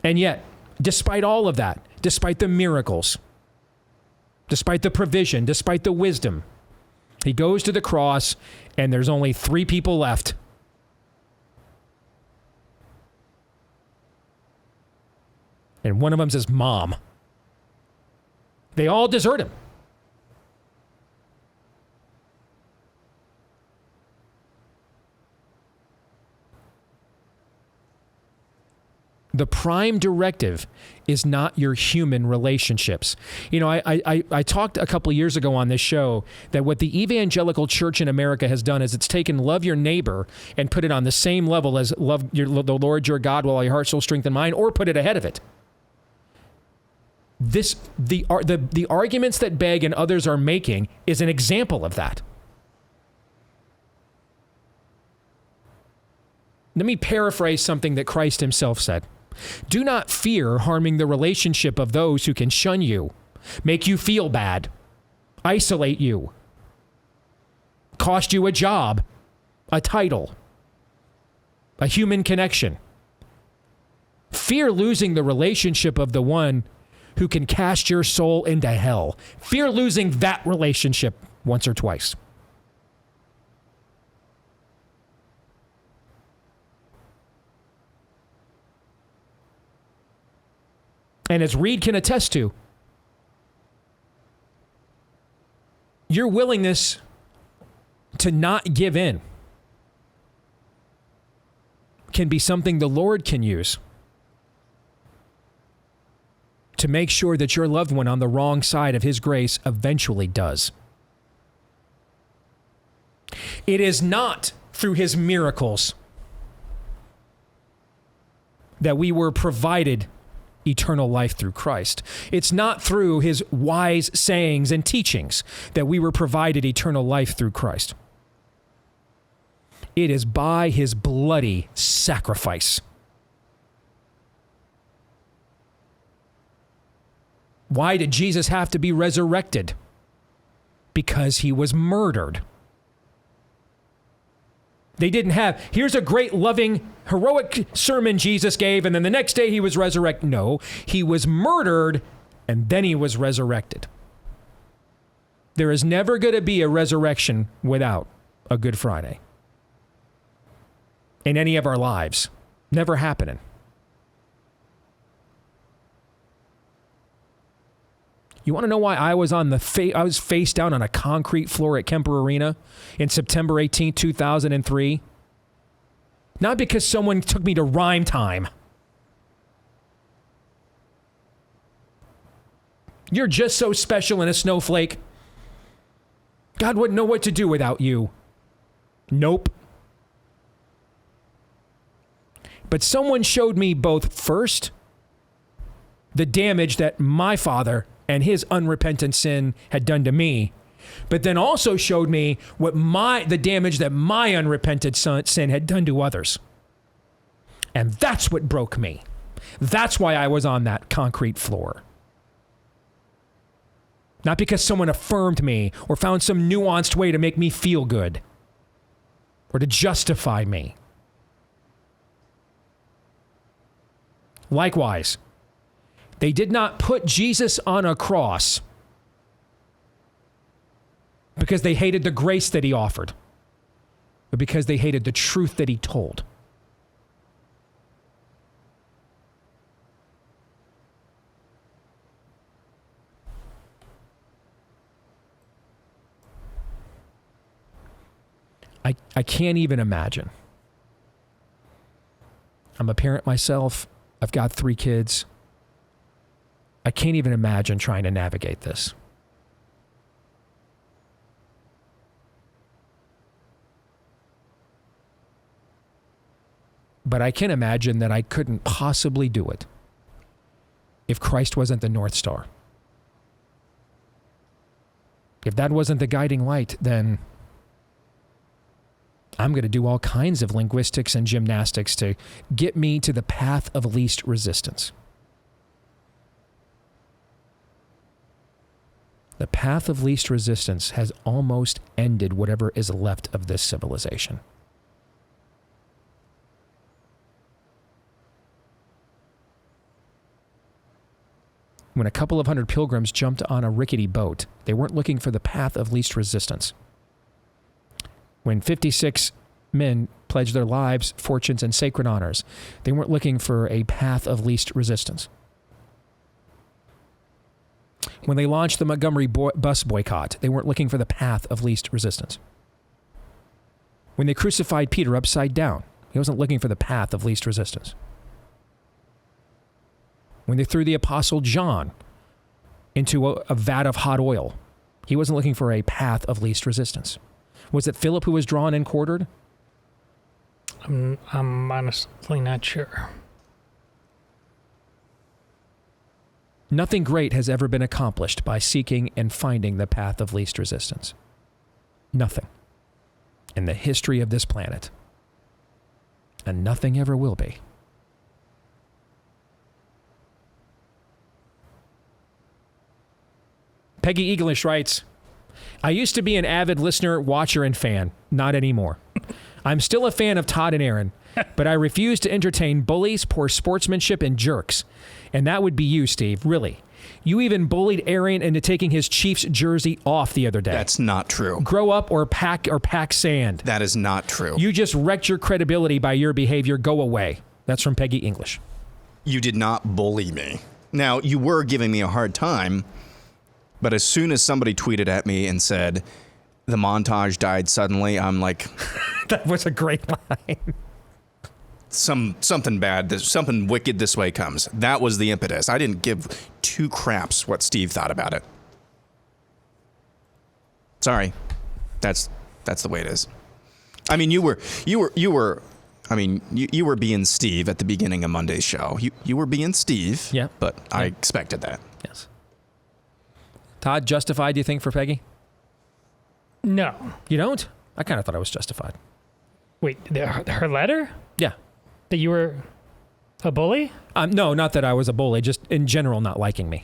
And yet, despite all of that, despite the miracles, despite the provision, despite the wisdom, he goes to the cross and there's only 3 people left. And one of them's his mom. They all desert him. The prime directive is not your human relationships. I talked a couple of years ago on this show that what the evangelical church in America has done is it's taken love your neighbor and put it on the same level as love the Lord your God with all your heart, soul, strength, and mind, or put it ahead of it. The arguments that Begg and others are making is an example of that. Let me paraphrase something that Christ himself said. Do not fear harming the relationship of those who can shun you, make you feel bad, isolate you, cost you a job, a title, a human connection. Fear losing the relationship of the one who can cast your soul into hell. Fear losing that relationship once or twice. And as Reed can attest to, your willingness to not give in can be something the Lord can use to make sure that your loved one on the wrong side of his grace eventually does. It is not through his miracles that we were provided eternal life through Christ. It's not through his wise sayings and teachings that we were provided eternal life through Christ. It is by his bloody sacrifice. Why did Jesus have to be resurrected? Because he was murdered. They didn't have, here's a great, loving, heroic sermon Jesus gave, and then the next day he was resurrected. No, he was murdered, and then he was resurrected. There is never going to be a resurrection without a Good Friday in any of our lives. Never happening. You want to know why I was on I was face down on a concrete floor at Kemper Arena in September 18, 2003? Not because someone took me to rhyme time. You're just so special and a snowflake. God wouldn't know what to do without you. Nope. But someone showed me both, first, the damage that my father and his unrepentant sin had done to me, but then also showed me the damage that my unrepentant sin had done to others. And that's what broke me. That's why I was on that concrete floor. Not because someone affirmed me or found some nuanced way to make me feel good or to justify me. Likewise, they did not put Jesus on a cross because they hated the grace that he offered, but because they hated the truth that he told. I can't even imagine. I'm a parent myself. I've got 3 kids. I can't even imagine trying to navigate this. But I can imagine that I couldn't possibly do it if Christ wasn't the North Star. If that wasn't the guiding light, then I'm going to do all kinds of linguistics and gymnastics to get me to the path of least resistance. The path of least resistance has almost ended whatever is left of this civilization. When a couple of hundred pilgrims jumped on a rickety boat, they weren't looking for the path of least resistance. When 56 men pledged their lives, fortunes, and sacred honors, they weren't looking for a path of least resistance. When they launched the Montgomery bus boycott, they weren't looking for the path of least resistance. When they crucified Peter upside down, he wasn't looking for the path of least resistance. When they threw the Apostle John into a vat of hot oil, he wasn't looking for a path of least resistance. Was it Philip who was drawn and quartered? I'm honestly not sure. Nothing great has ever been accomplished by seeking and finding the path of least resistance. Nothing. In the history of this planet. And nothing ever will be. Peggy English writes, I used to be an avid listener, watcher, and fan. Not anymore. I'm still a fan of Todd and Aaron, but I refuse to entertain bullies, poor sportsmanship, and jerks. And that would be you, Steve, really. You even bullied Aaron into taking his Chiefs jersey off the other day. That's not true. Grow up or pack sand. That is not true. You just wrecked your credibility by your behavior. Go away. That's from Peggy English. You did not bully me. Now, you were giving me a hard time, but as soon as somebody tweeted at me and said, the montage died suddenly, I'm like... That was a great line. Something bad, something wicked this way comes. That was the impetus. I didn't give two craps what Steve thought about it. Sorry. That's the way it is. I mean, you were being Steve at the beginning of Monday's show. You were being Steve. Yeah. But I expected that. Yes. Todd, justified, do you think, for Peggy? No. You don't? I kind of thought I was justified. Wait, her letter? Yeah. That you were a bully? No, not that I was a bully, just in general not liking me.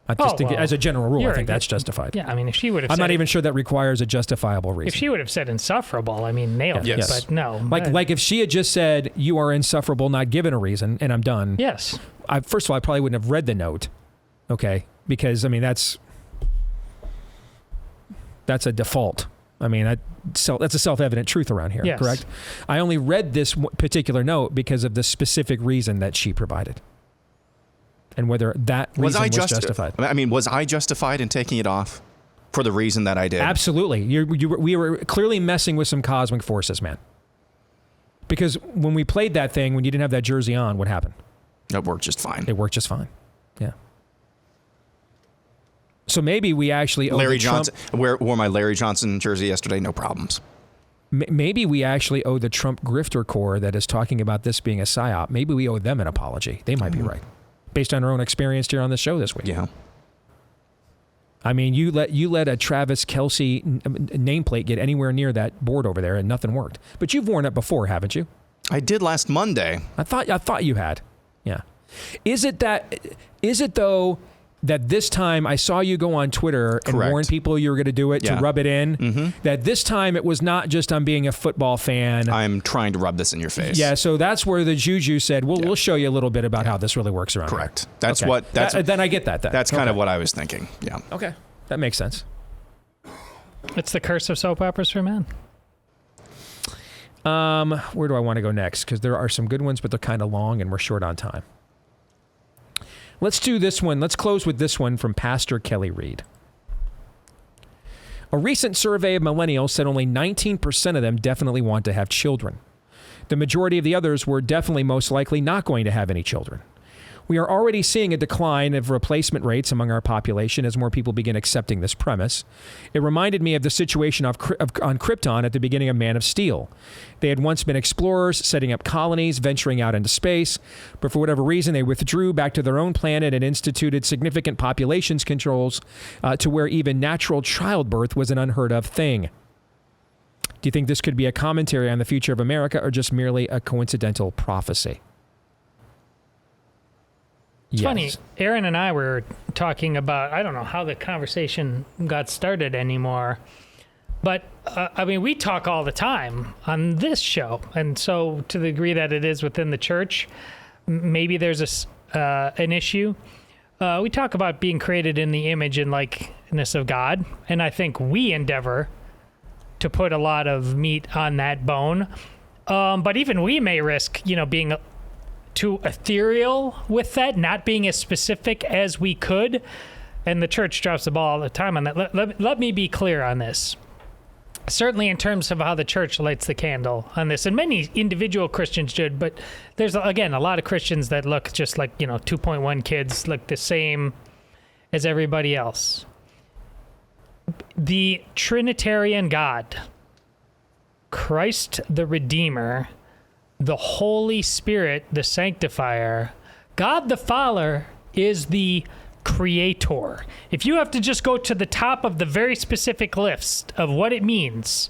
As a general rule, I think that's justified. Yeah, I mean, if she would have I'm not even sure that requires a justifiable reason. If she would have said insufferable, I mean, nailed it. Yes. But no. Like if she had just said, you are insufferable, not given a reason, and I'm done. Yes. First of all, I probably wouldn't have read the note. Okay? Because, I mean, that's a default. I mean, that's a self-evident truth around here, yes. Correct? I only read this particular note because of the specific reason that she provided. And whether that reason was justified. I mean, was I justified in taking it off for the reason that I did? Absolutely. We were clearly messing with some cosmic forces, man. Because when we played that thing, when you didn't have that jersey on, what happened? It worked just fine. It worked just fine. Yeah. So maybe we actually Larry Johnson. Wore my Larry Johnson jersey yesterday, no problems. Maybe we actually owe the Trump grifter corps that is talking about this being a psyop. Maybe we owe them an apology. They might be right, based on our own experience here on the show this week. Yeah. I mean, you let a Travis Kelce nameplate get anywhere near that board over there, and nothing worked. But you've worn it before, haven't you? I did last Monday. I thought you had. Yeah. Is it though that this time I saw you go on Twitter and warn people you were going to do it to rub it in? Mm-hmm. That this time it was not just I'm being a football fan. I'm trying to rub this in your face. Yeah, so that's where the juju said, we'll show you a little bit about how this really works around Correct. here. That's okay. what... Then I get that. That's kind of what I was thinking. Yeah. Okay. That makes sense. It's the curse of soap operas for men. Where do I want to go next? Because there are some good ones, but they're kind of long and we're short on time. Let's do this one. Let's close with this one from Pastor Kelly Reed. A recent survey of millennials said only 19% of them definitely want to have children. The majority of the others were definitely most likely not going to have any children. We are already seeing a decline of replacement rates among our population as more people begin accepting this premise. It reminded me of the situation on Krypton at the beginning of Man of Steel. They had once been explorers, setting up colonies, venturing out into space, but for whatever reason, they withdrew back to their own planet and instituted significant populations controls to where even natural childbirth was an unheard of thing. Do you think this could be a commentary on the future of America or just merely a coincidental prophecy? It's funny, Aaron and I were talking about, I don't know how the conversation got started anymore, but I mean, we talk all the time on this show. And so to the degree that it is within the church, maybe there's an issue. We talk about being created in the image and likeness of God. And I think we endeavor to put a lot of meat on that bone. But even we may risk, being too ethereal with that, not being as specific as we could. And the church drops the ball all the time on that. Let me be clear on this. Certainly in terms of how the church lights the candle on this, and many individual Christians should, but there's, again, a lot of Christians that look just like, 2.1 kids, look the same as everybody else. The Trinitarian God, Christ the Redeemer, the Holy Spirit, the Sanctifier, God the Father is the Creator. If you have to just go to the top of the very specific list of what it means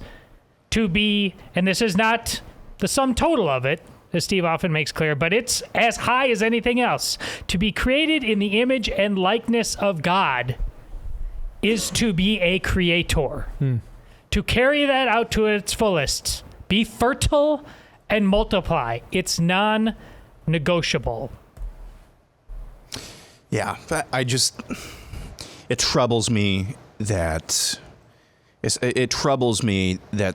to be, and this is not the sum total of it, as Steve often makes clear, but it's as high as anything else. To be created in the image and likeness of God is to be a creator. To carry that out to its fullest, be fertile and multiply. It's non-negotiable. Yeah, it troubles me that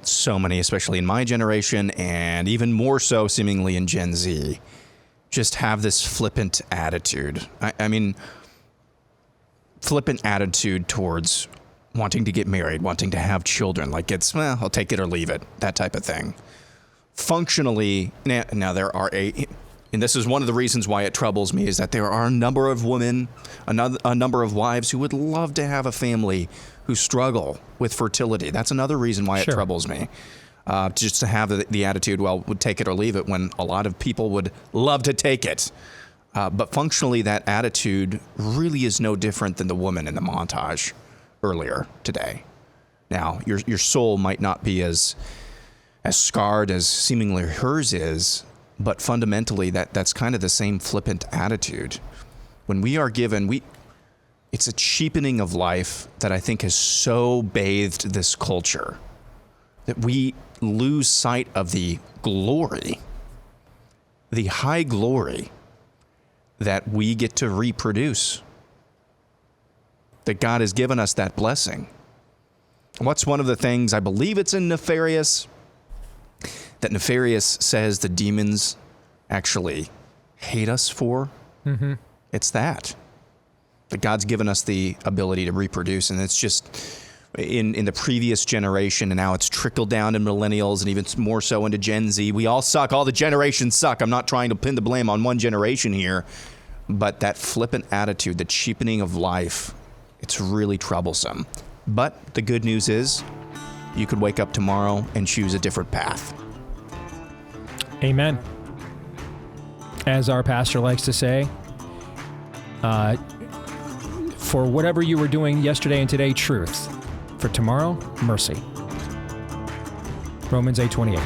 so many, especially in my generation, and even more so seemingly in Gen Z, just have this flippant attitude. I mean, flippant attitude towards wanting to get married, wanting to have children. Like it's, well, I'll take it or leave it, that type of thing. Functionally, now there are and this is one of the reasons why it troubles me, is that there are a number of women, a number of wives who would love to have a family who struggle with fertility. That's another reason why it troubles me. Just to have the attitude, well, would take it or leave it, when a lot of people would love to take it. But functionally, that attitude really is no different than the woman in the montage earlier today. Now, your soul might not be as scarred as seemingly hers is, but fundamentally, that's kind of the same flippant attitude. When we are given, it's a cheapening of life that I think has so bathed this culture that we lose sight of the glory, the high glory that we get to reproduce, that God has given us that blessing. What's one of the things, I believe it's in Nefarious, that Nefarious says the demons actually hate us for? Mm-hmm. It's that God's given us the ability to reproduce, and it's just in the previous generation, and now it's trickled down to millennials and even more so into Gen Z. We all suck. All the generations suck. I'm not trying to pin the blame on one generation here, but that flippant attitude, the cheapening of life, it's really troublesome. But the good news is you could wake up tomorrow and choose a different path. Amen. As our pastor likes to say, for whatever you were doing yesterday and today, truth. For tomorrow, mercy. Romans 8:28.